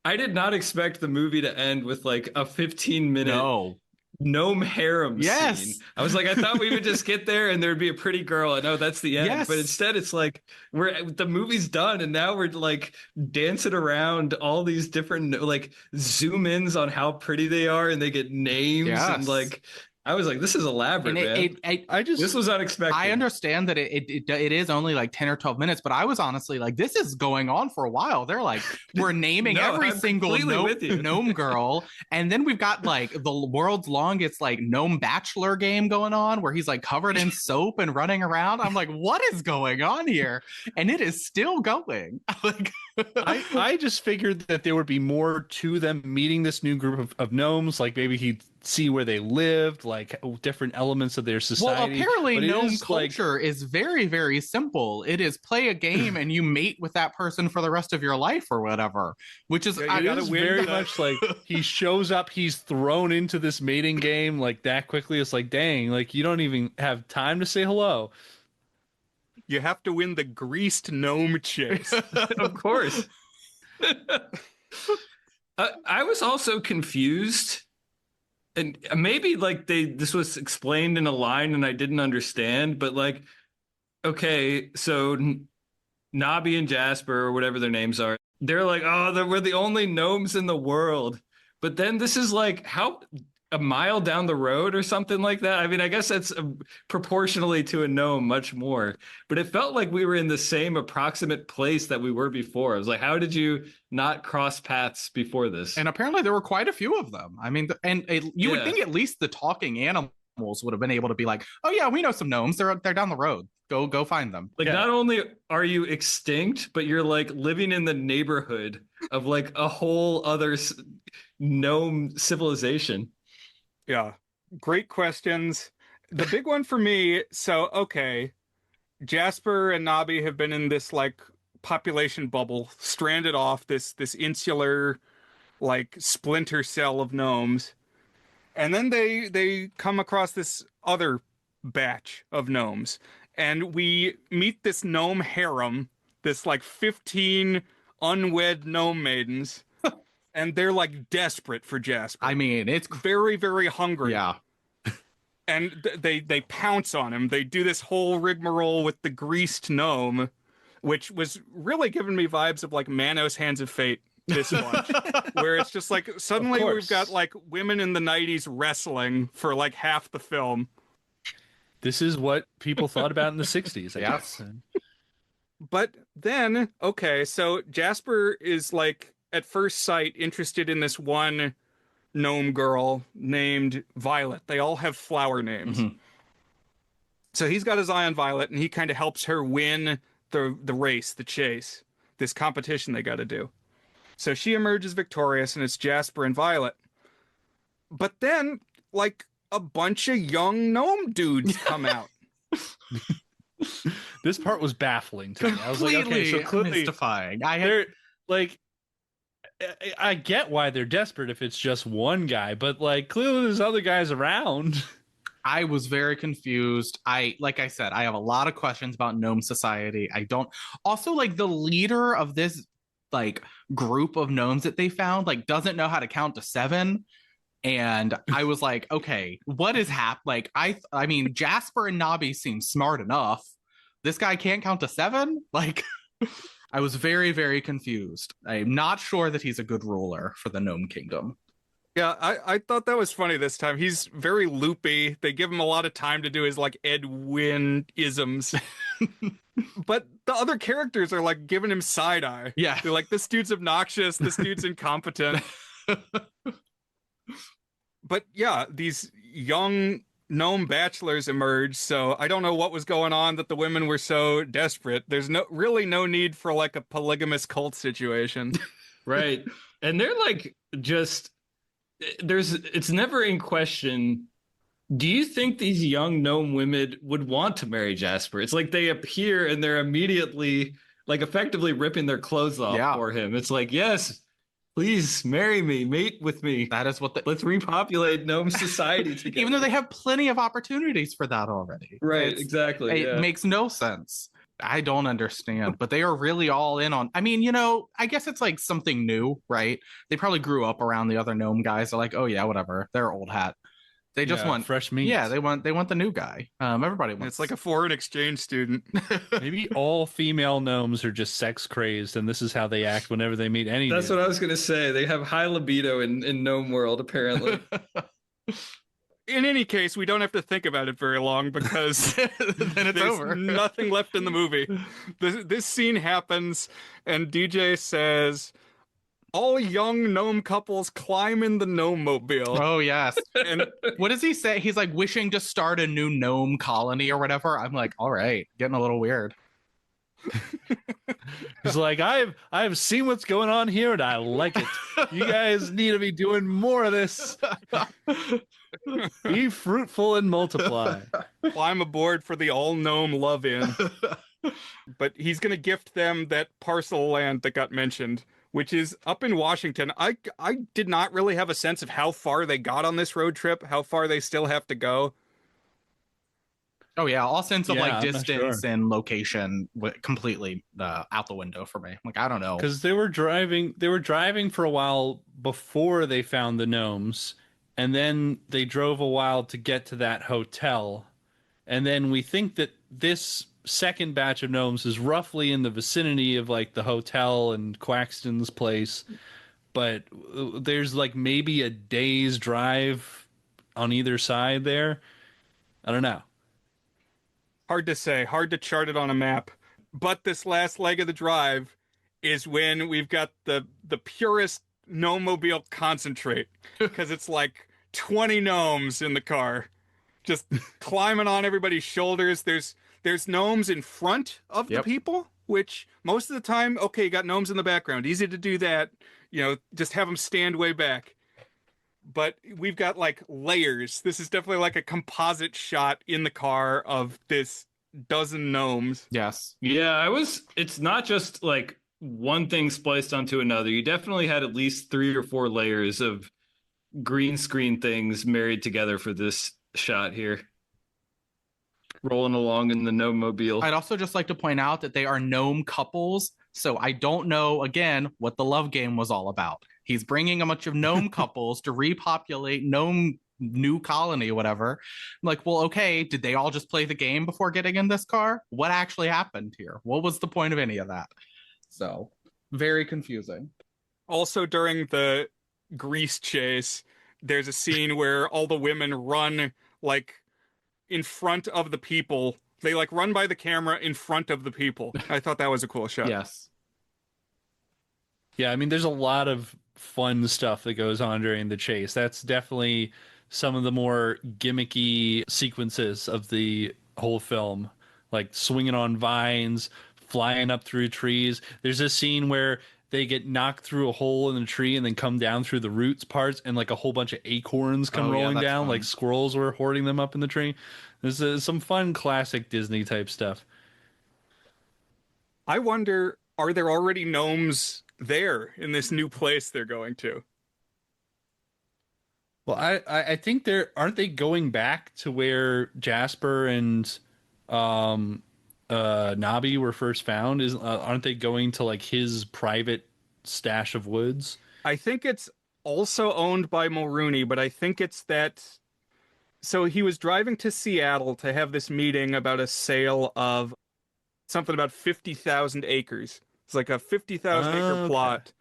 I did not expect the movie to end with like a 15-minute No. gnome harem Yes. scene. I was like, I thought we would just get there and there'd be a pretty girl. I know that's the end, Yes. but instead it's like the movie's done and now we're like dancing around all these different like zoom ins on how pretty they are and they get names and Yes. like I was like, this is elaborate, man. This was unexpected. I understand that it is only like 10 or 12 minutes, but I was honestly like, this is going on for a while. They're like, we're naming No, every I'm single completely with you. gnome girl. And then we've got like the world's longest like gnome bachelor game going on where he's like covered in soap and running around. I'm like, what is going on here? And it is still going. Like, I just figured that there would be more to them meeting this new group of gnomes. Like maybe he'd see where they lived, like different elements of their society. well, apparently But it gnome is, like, culture is very, very simple. It is play a game and you mate with that person for the rest of your life or whatever, which is Yeah, you it gotta is win very the- much like he shows up, he's thrown into this mating game like that quickly. It's like, dang, like you don't even have time to say hello. You have to win the greased gnome chase. Of course. I was also confused, and maybe like this was explained in a line and I didn't understand, but like, okay, so Nobby and Jasper or whatever their names are, they're like, oh, we're the only gnomes in the world. But then this is like how a mile down the road or something like that. I mean, I guess that's proportionally to a gnome much more, but it felt like we were in the same approximate place that we were before. I was like, how did you not cross paths before this? And apparently there were quite a few of them. I mean, you would think at least the talking animals would have been able to be like, oh yeah, we know some gnomes. They're down the road. Go find them. Like, not only are you extinct, but you're like living in the neighborhood of like a whole other gnome civilization. Yeah. Great questions. The big one for me, so okay, Jasper and Nobby have been in this like population bubble, stranded off this insular like splinter cell of gnomes. And then they come across this other batch of gnomes. And we meet this gnome harem, this like 15 unwed gnome maidens. And they're like desperate for Jasper. I mean, it's very, very hungry. yeah. And they pounce on him. They do this whole rigmarole with the greased gnome, which was really giving me vibes of like Manos Hands of Fate this much, where it's just like suddenly we've got like women in the 90s wrestling for like half the film. This is what people thought about in the 60s, I guess. But then, okay, so Jasper is like at first sight interested in this one gnome girl named Violet. They all have flower names. Mhm. So he's got his eye on Violet and he kind of helps her win the race, the chase, this competition they got to do. So she emerges victorious and it's Jasper and Violet. But then like a bunch of young gnome dudes come out. This part was baffling to me. I was like, okay, so clearly mystifying. they're like, I get why they're desperate if it's just one guy, but like clearly there's other guys around. I was very confused. Like I said, I have a lot of questions about gnome society. I don't also like the leader of this like group of gnomes that they found like doesn't know how to count to 7. And I was like, okay, what is like I mean Jasper and Nobby seem smart enough. This guy can't count to 7? Like I was very, very confused. I'm not sure that he's a good ruler for the Gnome Kingdom. Yeah, I thought that was funny this time. He's very loopy. They give him a lot of time to do his like Ed Wynn isms. But the other characters are like giving him side eye. Yeah. They're like, this dude's obnoxious, this dude's incompetent. But yeah, these young gnome bachelors emerge, so I don't know what was going on that the women were so desperate. There's really no need for like a polygamous cult situation. Right. And they're like just it's never in question. Do you think these young gnome women would want to marry Jasper? It's like they appear and they're immediately like effectively ripping their clothes off for him. It's like, yes, please marry me, mate with me. That is what let's repopulate gnome society together. Even though they have plenty of opportunities for that already. Right, exactly. It makes no sense. I don't understand, but they are really all in on. I mean, you know, I guess it's like something new, right? They probably grew up around the other gnome guys. They're like, oh yeah, whatever. They're old hat. They just want fresh meat. Yeah, they want the new guy. Everybody wants. It's like a foreign exchange student. Maybe all female gnomes are just sex crazed, and this is how they act whenever they meet any. That's what I was gonna say. They have high libido in gnome world, apparently. In any case, we don't have to think about it very long because then it's over. Nothing left in the movie. This scene happens, and DJ says, all young gnome couples climb in the Gnome-Mobile. Oh, yes. And what does he say? He's like wishing to start a new gnome colony or whatever. I'm like, all right, getting a little weird. He's like, I've seen what's going on here and I like it. You guys need to be doing more of this. Be fruitful and multiply. Climb aboard for the all gnome love in. But he's going to gift them that parcel of land that got mentioned, which is up in Washington. I did not really have a sense of how far they got on this road trip, how far they still have to go. Oh yeah, all sense of like I'm distance and location completely out the window for me. Like I don't know, because they were driving for a while before they found the gnomes, and then they drove a while to get to that hotel, and then we think that this second batch of gnomes is roughly in the vicinity of like the hotel and Quaxton's place, but there's like maybe a day's drive on either side there. I don't know. Hard to say, hard to chart it on a map. But this last leg of the drive is when we've got the purest Gnome-Mobile concentrate, because it's like 20 gnomes in the car, just climbing on everybody's shoulders. There's gnomes in front of the people, which most of the time, okay, you got gnomes in the background. Easy to do that. You know, just have them stand way back. But we've got like layers. This is definitely like a composite shot in the car of this dozen gnomes. Yes. Yeah, it's not just like one thing spliced onto another. You definitely had at least 3 or 4 layers of green screen things married together for this shot here. Rolling along in the Gnome-Mobile. I'd also just like to point out that they are gnome couples. So I don't know, again, what the love game was all about. He's bringing a bunch of gnome couples to repopulate gnome new colony, whatever. I'm like, well, okay, did they all just play the game before getting in this car? What actually happened here? What was the point of any of that? So very confusing. Also, during the grease chase, there's a scene where all the women run like in front of the people. They like run by the camera in front of the people. I thought that was a cool shot. Yes. Yeah, I mean, there's a lot of fun stuff that goes on during the chase. That's definitely some of the more gimmicky sequences of the whole film, like swinging on vines, flying up through trees. There's a scene where they get knocked through a hole in the tree and then come down through the roots parts, and like a whole bunch of acorns come rolling down, fun. Like squirrels were hoarding them up in the tree. There's some fun classic Disney type stuff. I wonder, are there already gnomes there in this new place they're going to? Well, I think they're aren't they going back to where Jasper and um Nabi were first found? Is aren't they going to like his private stash of woods? I think it's also owned by Mulrooney, but I think it's that. So he was driving to Seattle to have this meeting about a sale of something about 50,000 acres. It's like a 50,000 acre Okay. plot.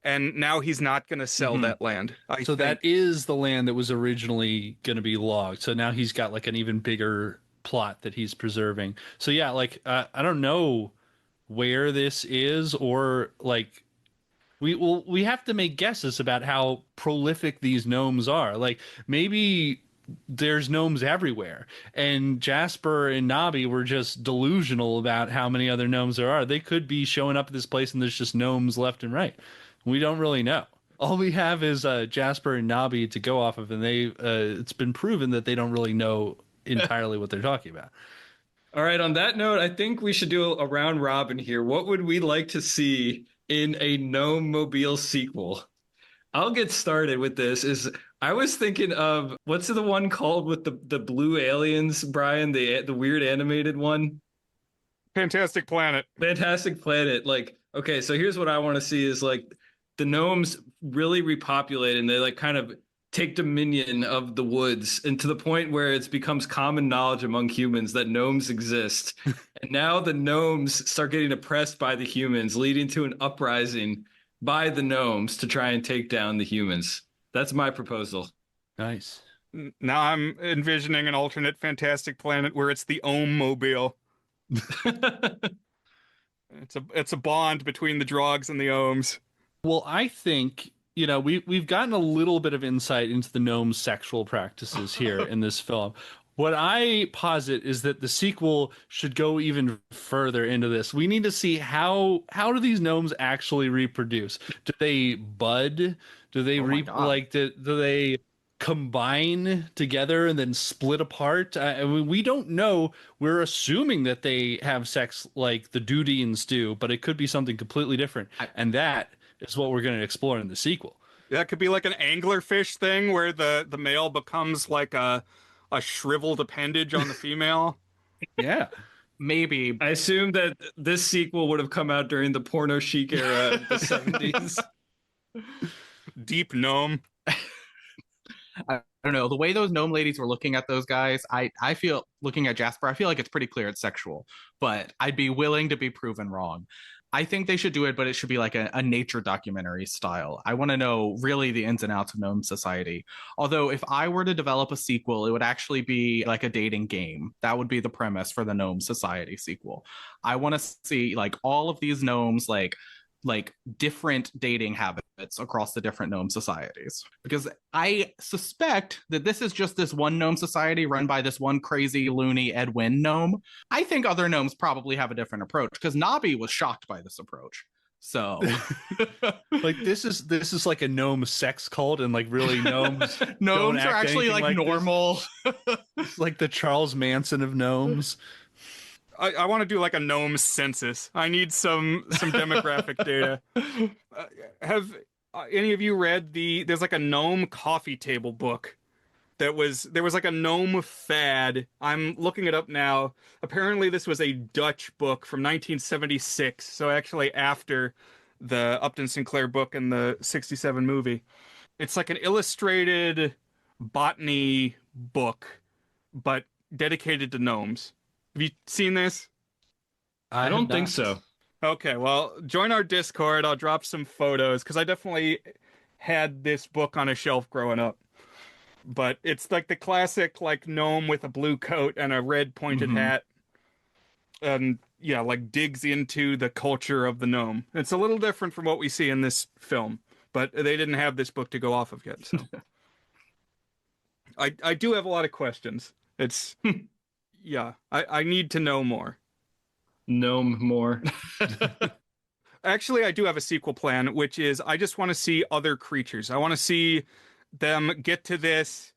And now he's not going to sell Mhm. that land, I So that think. is the land that was originally going to be logged. So now he's got like an even bigger plot that he's preserving. So yeah, like I don't know where this is or like we have to make guesses about how prolific these gnomes are. Like maybe there's gnomes everywhere, and Jasper and Nabi were just delusional about how many other gnomes there are. They could be showing up at this place and there's just gnomes left and right. We don't really know. All we have is Jasper and Nabi to go off of, and they it's been proven that they don't really know entirely what they're talking about. All right, on that note, I think we should do a round robin here. What would we like to see in a Gnome-Mobile sequel? I'll get started with this. Is I was thinking of what's the one called with the blue aliens, Brian, the weird animated one? Fantastic Planet. Fantastic Planet. Like, okay, so here's what I want to see is like the gnomes really repopulate and they like kind of take dominion of the woods and to the point where it becomes common knowledge among humans that gnomes exist. And now the gnomes start getting oppressed by the humans, leading to an uprising by the gnomes to try and take down the humans. That's my proposal. Nice. Now I'm envisioning an alternate Fantastic Planet where it's the Ohm-mobile. It's a bond between the Drogs and the Ohms. Well, I think, we've gotten a little bit of insight into the gnome's sexual practices here in this film. What I posit is that the sequel should go even further into this. We need to see how do these gnomes actually reproduce? Do they bud? Do they Oh my God. like do they combine together and then split apart? I mean, we don't know. We're assuming that they have sex like the Dudians do, but it could be something completely different. And that is what we're going to explore in the sequel. That could be like an anglerfish thing where the male becomes like a shriveled appendage on the female. Yeah. Maybe. I assume that this sequel would have come out during the porno chic era of the 70s. Deep gnome. I don't know. The way those gnome ladies were looking at those guys, I feel looking at Jasper, I feel like it's pretty clear it's sexual, but I'd be willing to be proven wrong. I think they should do it, but it should be like a nature documentary style. I want to know really the ins and outs of gnome society. Although, if I were to develop a sequel, it would actually be like a dating game. That would be the premise for the gnome society sequel. I want to see like all of these gnomes like different dating habits across the different gnome societies, because I suspect that this is just this one gnome society run by this one crazy loony Edwin gnome. I think other gnomes probably have a different approach because Nabi was shocked by this approach. So Like this is like a gnome sex cult, and like really gnomes gnomes are actually like normal. It's like the Charles Manson of gnomes. I want to do like a gnome census. I need some demographic data. Have any of you read there's like a gnome coffee table book there was like a gnome fad. I'm looking it up now. Apparently this was a Dutch book from 1976, so actually after the Upton Sinclair book and the 67 movie. It's like an illustrated botany book, but dedicated to gnomes. Have you seen this? I don't think so. Okay, well, join our Discord. I'll drop some photos because I definitely had this book on a shelf growing up. But it's like the classic like gnome with a blue coat and a red pointed hat. And yeah, like digs into the culture of the gnome. It's a little different from what we see in this film, but they didn't have this book to go off of yet. So I do have a lot of questions. It's yeah, I need to know more. Gnome more. Actually, I do have a sequel plan, which is I just want to see other creatures. I want to see them get to this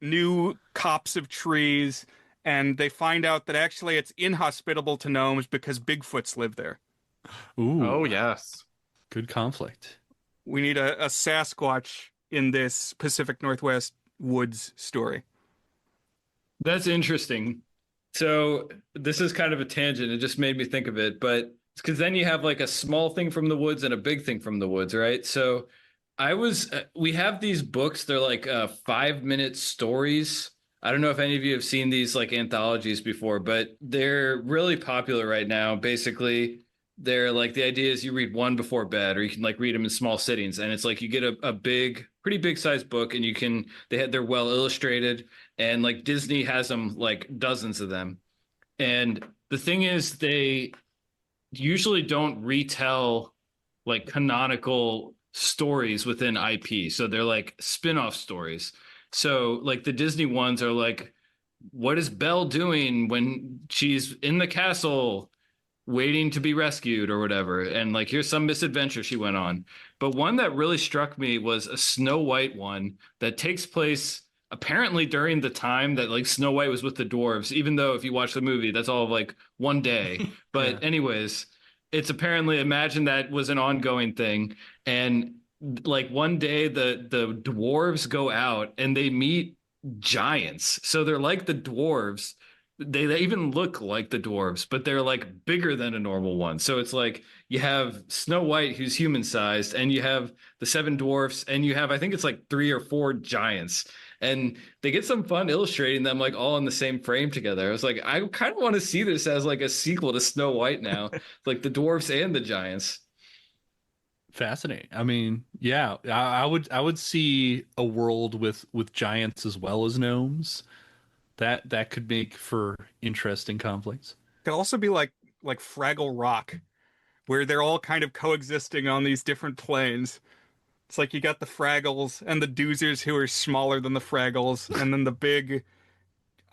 new copse of trees, and they find out that actually it's inhospitable to gnomes because Bigfoots live there. Ooh, Oh yes. good conflict. We need a Sasquatch in this Pacific Northwest woods story. That's interesting. So this is kind of a tangent. It just made me think of it, but because then you have like a small thing from the woods and a big thing from the woods, right? So we have these books. They're like 5-minute stories. I don't know if any of you have seen these like anthologies before, but they're really popular right now. Basically, they're like, the idea is you read one before bed, or you can like read them in small sittings, and it's like you get a pretty big sized book, and they're well illustrated, and like Disney has them like dozens of them. And the thing is, they usually don't retell like canonical stories within IP. So they're like spin-off stories. So like the Disney ones are like, what is Belle doing when she's in the castle waiting to be rescued or whatever? And like, here's some misadventure she went on. But one that really struck me was a Snow White one that takes place apparently during the time that like Snow White was with the dwarves, even though if you watch the movie, that's all of like one day. But Yeah. anyways, it's apparently, imagine that was an ongoing thing. And like one day the dwarves go out and they meet giants. So they're like the dwarves. They even look like the dwarves, but they're like bigger than a normal one. So it's like you have Snow White, who's human sized, and you have the 7 dwarfs, and you have, I think it's like 3 or 4 giants. And they get some fun illustrating them like all in the same frame together. I was like, I kind of want to see this as like a sequel to Snow White now, like the dwarfs and the giants. Fascinating. I mean, yeah, I would see a world with giants as well as gnomes. That could make for interesting conflicts. Could also be like Fraggle Rock, where they're all kind of coexisting on these different planes. It's like you got the Fraggles and the Doozers who are smaller than the Fraggles, and then the big.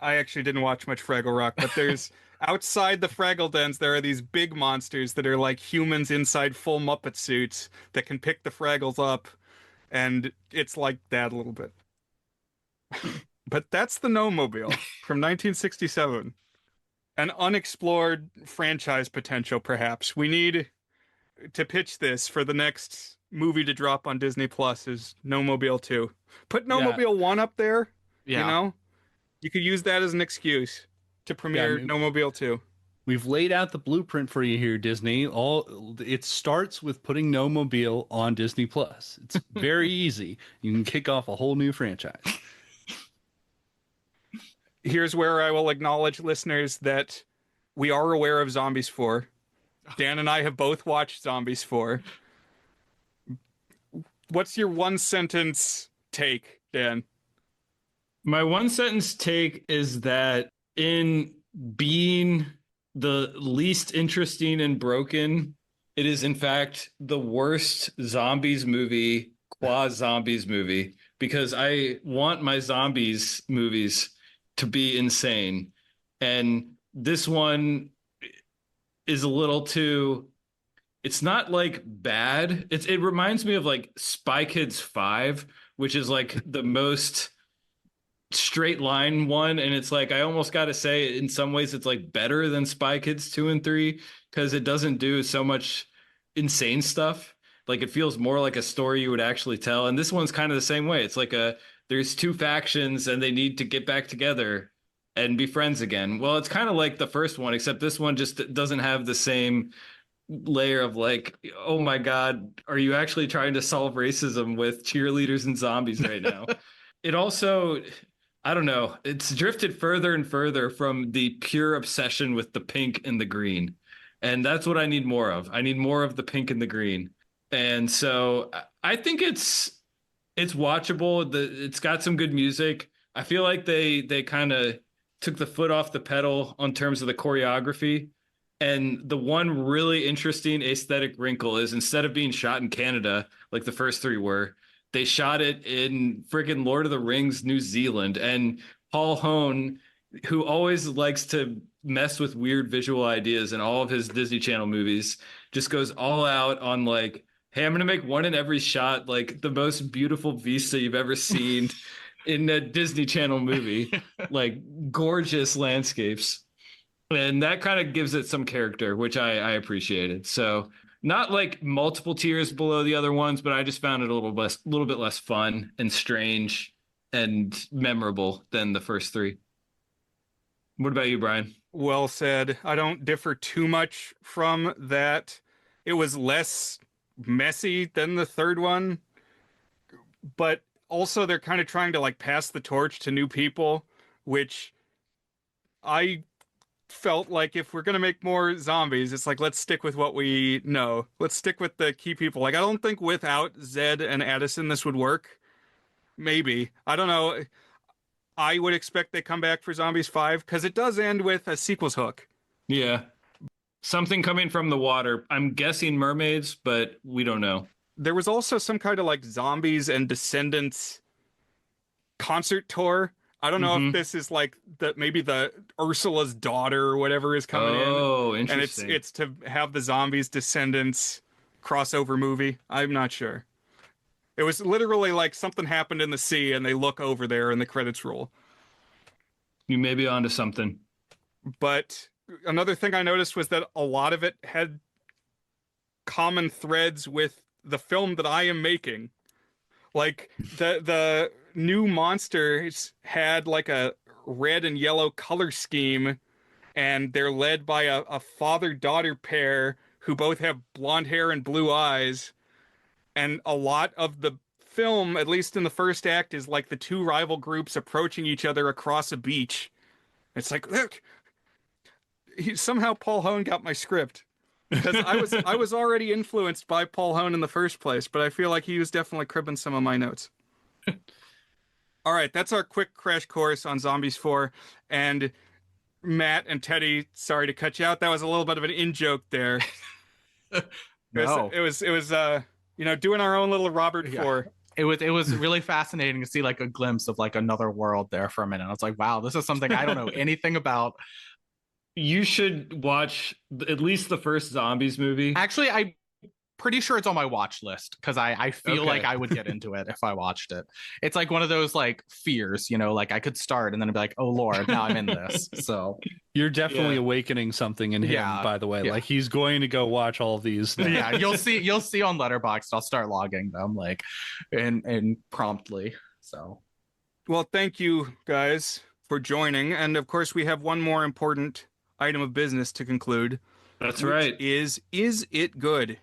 I actually didn't watch much Fraggle Rock, but there's outside the Fraggle dens, there are these big monsters that are like humans inside full Muppet suits that can pick the Fraggles up, and it's like that a little bit. But that's the Gnome-Mobile from 1967. An unexplored franchise potential, perhaps. We need to pitch this for the next movie to drop on Disney Plus is Gnome-Mobile 2. Put Gnome-Mobile 1 up there, Yeah. you know? You could use that as an excuse to premiere Gnome-Mobile 2. We've laid out the blueprint for you here, Disney. It starts with putting Gnome-Mobile on Disney Plus. It's very easy. You can kick off a whole new franchise. Here's where I will acknowledge, listeners, that we are aware of Zombies 4. Dan and I have both watched Zombies 4. What's your one sentence take, Dan? My one sentence take is that in being the least interesting and broken, it is in fact the worst zombies movie, zombies movie, because I want my zombies movies to be insane. And this one is a little too, it's not like bad. It reminds me of like Spy Kids 5, which is like the most straight line one, and it's like I almost got to say in some ways it's like better than Spy Kids 2 and 3 because it doesn't do so much insane stuff. Like it feels more like a story you would actually tell, and this one's kind of the same way. It's like there's 2 factions and they need to get back together and be friends again. Well, it's kind of like the first one, except this one just doesn't have the same layer of like, oh my god, are you actually trying to solve racism with cheerleaders and zombies right now? It also, I don't know, it's drifted further and further from the pure obsession with the pink and the green. And that's what I need more of. I need more of the pink and the green. And so I think it's watchable. It's got some good music. I feel like they kind of took the foot off the pedal on terms of the choreography. And the one really interesting aesthetic wrinkle is instead of being shot in Canada, like the first 3 were, they shot it in friggin' Lord of the Rings, New Zealand. And Paul Hone, who always likes to mess with weird visual ideas in all of his Disney Channel movies, just goes all out on like, hey, I'm going to make one in every shot, like the most beautiful vista you've ever seen in a Disney Channel movie, like gorgeous landscapes. And that kind of gives it some character, which I appreciated. So not like multiple tiers below the other ones, but I just found it a little bit less fun and strange and memorable than the first three. What about you, Brian? Well said. I don't differ too much from that. It was less messy than the third one, but also they're kind of trying to like pass the torch to new people, which I felt like if we're going to make more zombies, it's like let's stick with what we know. Let's stick with the key people. Like I don't think without Zed and Addison this would work. Maybe. I don't know. I would expect they come back for Zombies 5 because it does end with a sequels hook. Yeah. Something coming from the water. I'm guessing mermaids, but we don't know. There was also some kind of like Zombies and Descendants concert tour. I don't know if this is like maybe the Ursula's daughter or whatever is coming in. Oh, interesting. And it's to have the Zombies Descendants crossover movie. I'm not sure. It was literally like something happened in the sea and they look over there and the credits roll. You may be onto something. But another thing I noticed was that a lot of it had common threads with the film that I am making. Like the new monsters had like a red and yellow color scheme, and they're led by a father-daughter pair who both have blonde hair and blue eyes. And a lot of the film, at least in the first act, is like the two rival groups approaching each other across a beach. It's like, look, somehow Paul Hone got my script. Because I was already influenced by Paul Hone in the first place, but I feel like he was definitely cribbing some of my notes. All right, that's our quick crash course on Zombies 4. And Matt and Teddy, sorry to cut you out. That was a little bit of an in-joke there. No. It was doing our own little Robert 4. It was really fascinating to see like a glimpse of like another world there for a minute. I was like, wow, this is something I don't know anything about. You should watch at least the first Zombies movie. Actually, I'm pretty sure it's on my watch list because I feel like I would get into it if I watched it. It's like one of those like fears, like I could start and then I'd be like, oh Lord, now I'm in this. So you're definitely awakening something in him, by the way. Like he's going to go watch all of these. Yeah, you'll see on Letterboxd. I'll start logging them like and promptly. So well, thank you guys for joining. And of course we have one more important item of business to conclude. That's right. Is it good?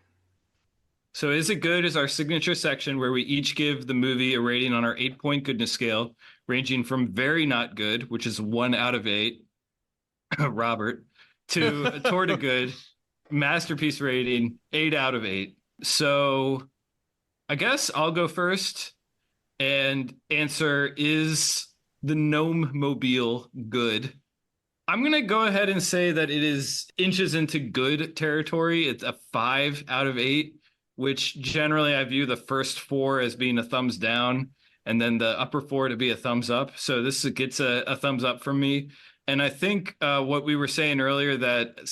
So Is It Good is our signature section where we each give the movie a rating on our 8-point goodness scale, ranging from very not good, which is 1 out of 8, Robert, to toward a good masterpiece rating, 8 out of 8. So I guess I'll go first and answer, is the Gnome-Mobile good? I'm going to go ahead and say that it is inches into good territory. It's a 5 out of 8, which generally I view the first 4 as being a thumbs down and then the upper 4 to be a thumbs up. So this gets a thumbs up from me. And I think what we were saying earlier, that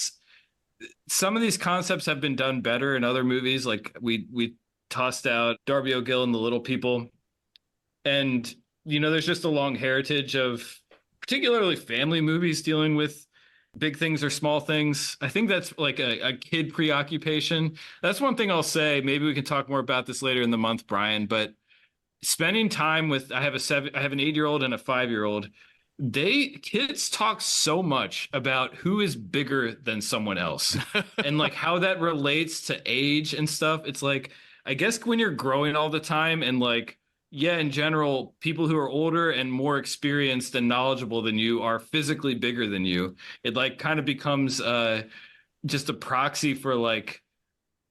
some of these concepts have been done better in other movies. Like we tossed out Darby O'Gill and the Little People. And, there's just a long heritage of particularly family movies dealing with big things or small things. I think that's like a kid preoccupation. That's one thing I'll say. Maybe we can talk more about this later in the month, Brian, but spending time with, I have an 8-year-old and a 5-year-old. Kids talk so much about who is bigger than someone else and like how that relates to age and stuff. It's like, I guess when you're growing all the time and like, yeah, in general, people who are older and more experienced and knowledgeable than you are physically bigger than you. It like kind of becomes just a proxy for like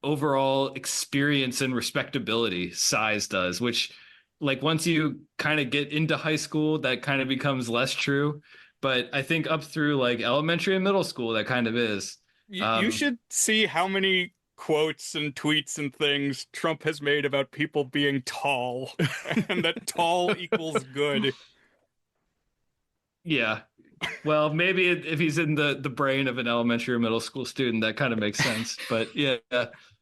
overall experience and respectability. Size does, which like once you kind of get into high school, that kind of becomes less true. But I think up through like elementary and middle school, that kind of is. You should see how many quotes and tweets and things Trump has made about people being tall and that tall equals good. Yeah. Well, maybe if he's in the brain of an elementary or middle school student, that kind of makes sense. But yeah,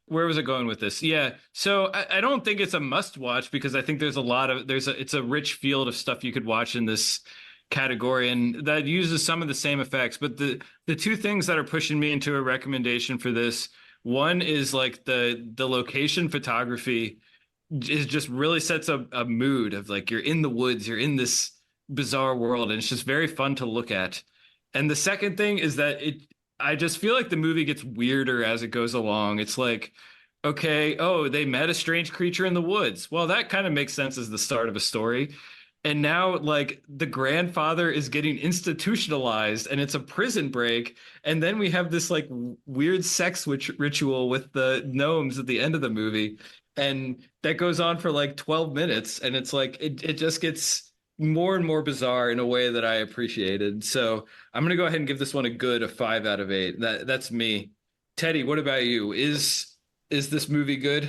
where was it going with this? Yeah. So I don't think it's a must watch because I think there's it's a rich field of stuff you could watch in this category and that uses some of the same effects. But the two things that are pushing me into a recommendation for this One is like the location photography is just really sets a mood of like you're in the woods, you're in this bizarre world, and it's just very fun to look at. And the second thing is that I just feel like the movie gets weirder as it goes along. It's like, okay, oh, they met a strange creature in the woods. Well, that kind of makes sense as the start of a story. And now, like, the grandfather is getting institutionalized and it's a prison break. And then we have this, like, weird sex ritual with the gnomes at the end of the movie. And that goes on for like 12 minutes. And it's like, it just gets more and more bizarre in a way that I appreciated. So I'm going to go ahead and give this one a 5 out of 8. That's me. Teddy, what about you? Is this movie good?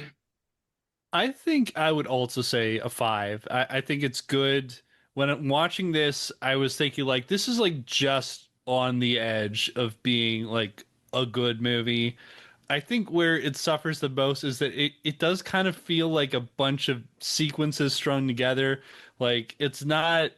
I think I would also say a 5. I think it's good. When I'm watching this, I was thinking like this is like just on the edge of being like a good movie. I think where it suffers the most is that it does kind of feel like a bunch of sequences strung together. Like it's not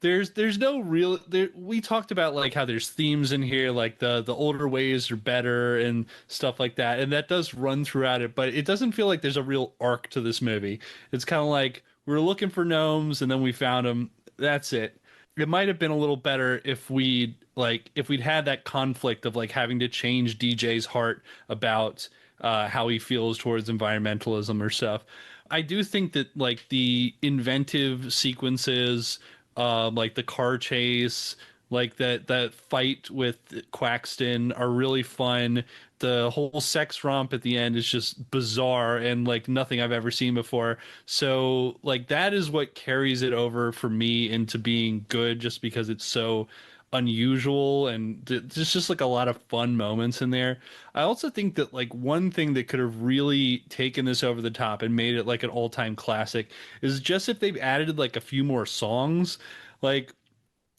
there's no real there we talked about like how there's themes in here like the older ways are better and stuff like that, and that does run throughout it, but it doesn't feel like there's a real arc to this movie. It's kind of like we're looking for gnomes and then we found them. That's it. It might have been a little better if we'd had that conflict of like having to change DJ's heart about how he feels towards environmentalism or stuff. I do think that like the inventive sequences, like the car chase, like that fight with Quaxton are really fun. The whole sex romp at the end is just bizarre and like nothing I've ever seen before. So like that is what carries it over for me into being good, just because it's so unusual and there's just like a lot of fun moments in there. I also think that like one thing that could have really taken this over the top and made it like an all-time classic is just if they've added like a few more songs. Like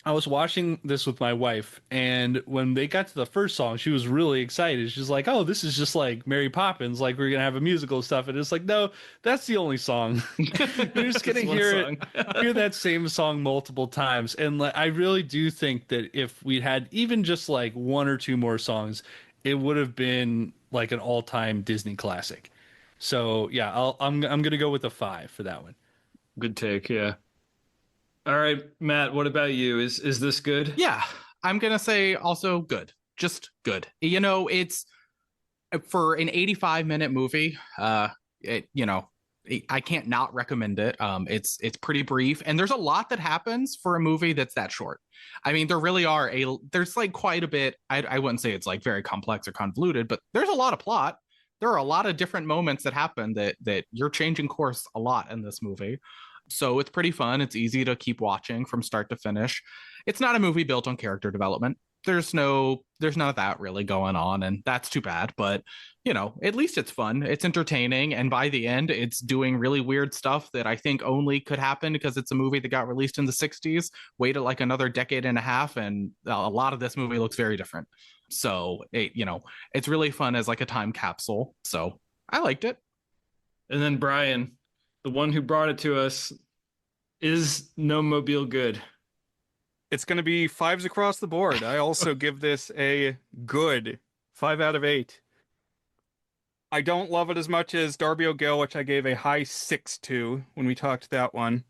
I was watching this with my wife, and when they got to the first song, she was really excited. She's like, "Oh, this is just like Mary Poppins. Like we're gonna have a musical stuff." And it's like, no, that's the only song. You're just gonna hear that same song multiple times. And like, I really do think that if we had even just like one or two more songs, it would have been like an all-time Disney classic. So yeah, I'm gonna go with a 5 for that one. Good take, yeah. All right, Matt, what about you? Is this good? Yeah, I'm gonna say also good, just good. You know, it's for an 85-minute movie. I can't not recommend it. It's pretty brief, and there's a lot that happens for a movie that's that short. I mean, there's like quite a bit. I wouldn't say it's like very complex or convoluted, but there's a lot of plot. There are a lot of different moments that happen that you're changing course a lot in this movie. So it's pretty fun. It's easy to keep watching from start to finish. It's not a movie built on character development. There's none of that really going on, and that's too bad. But at least it's fun. It's entertaining, and by the end, it's doing really weird stuff that I think only could happen because it's a movie that got released in the '60s. Waited like another decade and a half, and a lot of this movie looks very different. So it's really fun as like a time capsule. So I liked it. And then Brian, the one who brought it to us, is Gnome-Mobile good? It's going to be 5s across the board. I also give this a good 5 out of 8. I don't love it as much as Darby O'Gill, which I gave a high 6 to when we talked that one.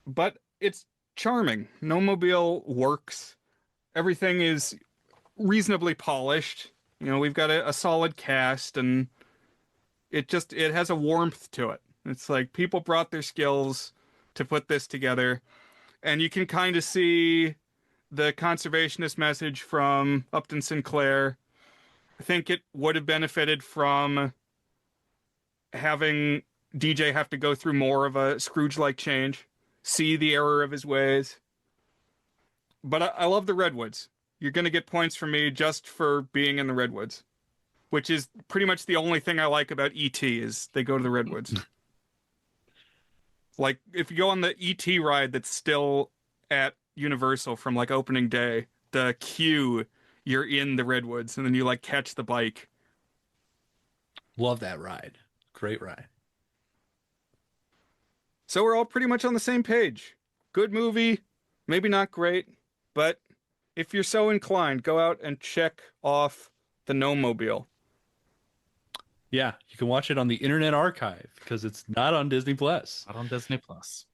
But it's charming. Gnome-Mobile works. Everything is reasonably polished. We've got a solid cast, and it has a warmth to it. It's like people brought their skills to put this together. And you can kind of see the conservationist message from Upton Sinclair. I think it would have benefited from having DJ have to go through more of a Scrooge-like change, see the error of his ways. But I love the Redwoods. You're going to get points from me just for being in the Redwoods, which is pretty much the only thing I like about E.T. is they go to the Redwoods. Like, if you go on the E.T. ride that's still at Universal from, like, opening day, the queue, you're in the Redwoods, and then you, like, catch the bike. Love that ride. Great ride. So we're all pretty much on the same page. Good movie, maybe not great, but if you're so inclined, go out and check off the Gnome-Mobile. Yeah, you can watch it on the Internet Archive because it's not on Disney Plus. Not on Disney Plus.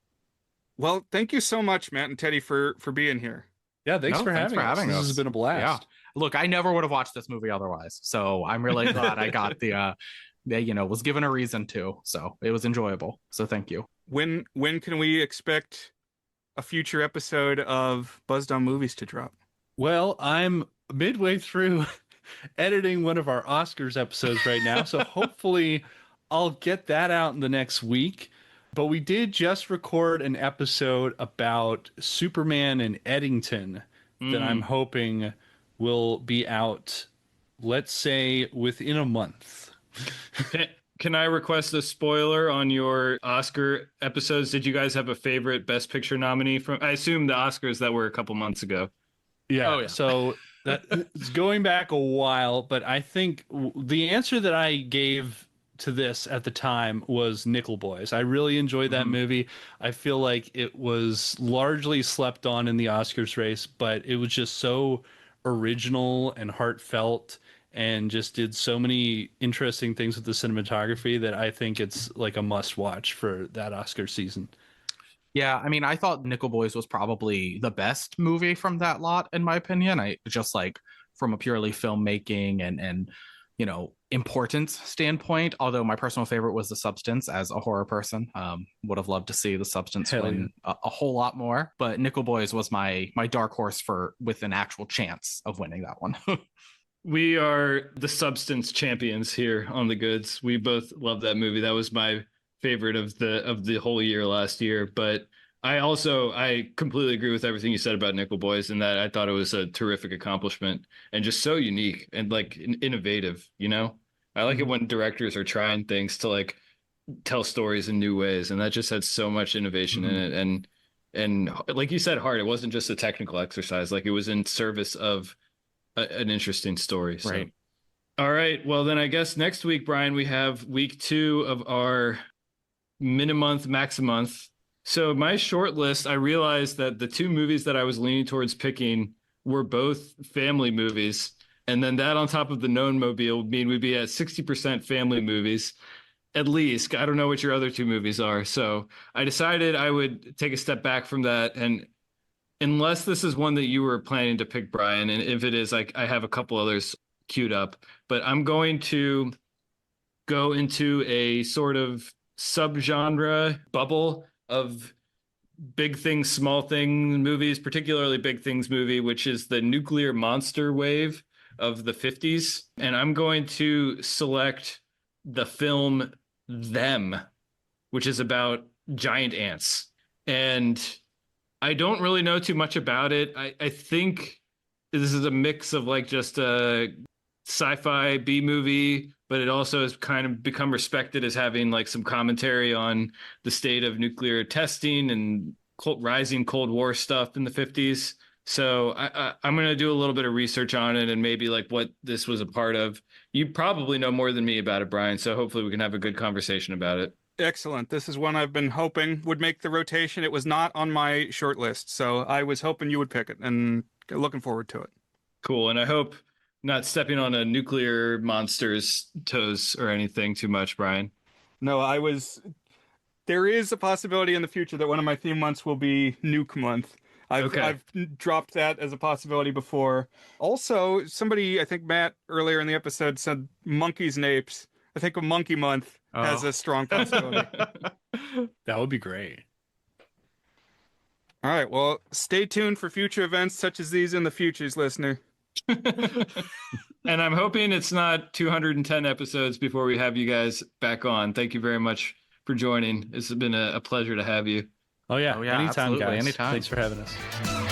Well, thank you so much, Matt and Teddy, for being here. Yeah, thanks for having us. This us. has been a blast. Yeah. Look, I never would have watched this movie otherwise. So I'm really glad I got was given a reason to. So it was enjoyable. So thank you. When can we expect a future episode of Buzzed on Movies to drop? Well, I'm midway through editing one of our Oscars episodes right now, so hopefully I'll get that out in the next week. But we did just record an episode about Superman in Eddington that I'm hoping will be out, let's say, within a month. Can I request a spoiler on your Oscar episodes? Did you guys have a favorite Best Picture nominee from? I assume the Oscars that were a couple months ago. Yeah. Oh, yeah. So it's going back a while, but I think the answer that I gave to this at the time was Nickel Boys. I really enjoyed that movie. I feel like it was largely slept on in the Oscars race, but it was just so original and heartfelt and just did so many interesting things with the cinematography that I think it's like a must watch for that Oscar season. Yeah, I mean, I thought Nickel Boys was probably the best movie from that lot, in my opinion. I just like from a purely filmmaking and importance standpoint. Although my personal favorite was The Substance. As a horror person, would have loved to see The Substance win a whole lot more. But Nickel Boys was my dark horse with an actual chance of winning that one. We are the Substance champions here on The Goods. We both love that movie. That was my favorite of the whole year last year. But I completely agree with everything you said about Nickel Boys, and that I thought it was a terrific accomplishment and just so unique and like innovative. I like it when directors are trying things to like tell stories in new ways, and that just had so much innovation in it. And like you said, heart. It wasn't just a technical exercise; like it was in service of an interesting story. So. Right. All right. Well, then I guess next week, Brian, we have week 2 of our Minimonth, Maximonth. So my short list, I realized that the 2 movies that I was leaning towards picking were both family movies. And then that on top of the Gnome-Mobile would mean we'd be at 60% family movies, at least. I don't know what your other 2 movies are. So I decided I would take a step back from that. And unless this is one that you were planning to pick, Brian, and if it is, I have a couple others queued up, but I'm going to go into a sort of subgenre bubble of big things, small things movies, particularly Big Things movie, which is the nuclear monster wave of the 50s. And I'm going to select the film Them, which is about giant ants. And I don't really know too much about it. I think this is a mix of like just a sci-fi B movie, but it also has kind of become respected as having like some commentary on the state of nuclear testing and rising Cold War stuff in the 50s. So I'm going to do a little bit of research on it and maybe like what this was a part of. You probably know more than me about it, Brian, so hopefully we can have a good conversation about it. Excellent. This is one I've been hoping would make the rotation. It was not on my short list, so I was hoping you would pick it, and looking forward to it. Cool, and I hope not stepping on a nuclear monster's toes or anything too much, Brian. No, there is a possibility in the future that one of my theme months will be Nuke Month. I've dropped that as a possibility before. Also, somebody, I think Matt earlier in the episode said monkeys and apes. I think a Monkey Month has a strong possibility. That would be great. All right, well, stay tuned for future events such as these in the futures, listener. And I'm hoping it's not 210 episodes before we have you guys back on. Thank you very much for joining. It's been a pleasure to have you. Oh yeah, anytime, absolutely, guys. anytime. Thanks for having us.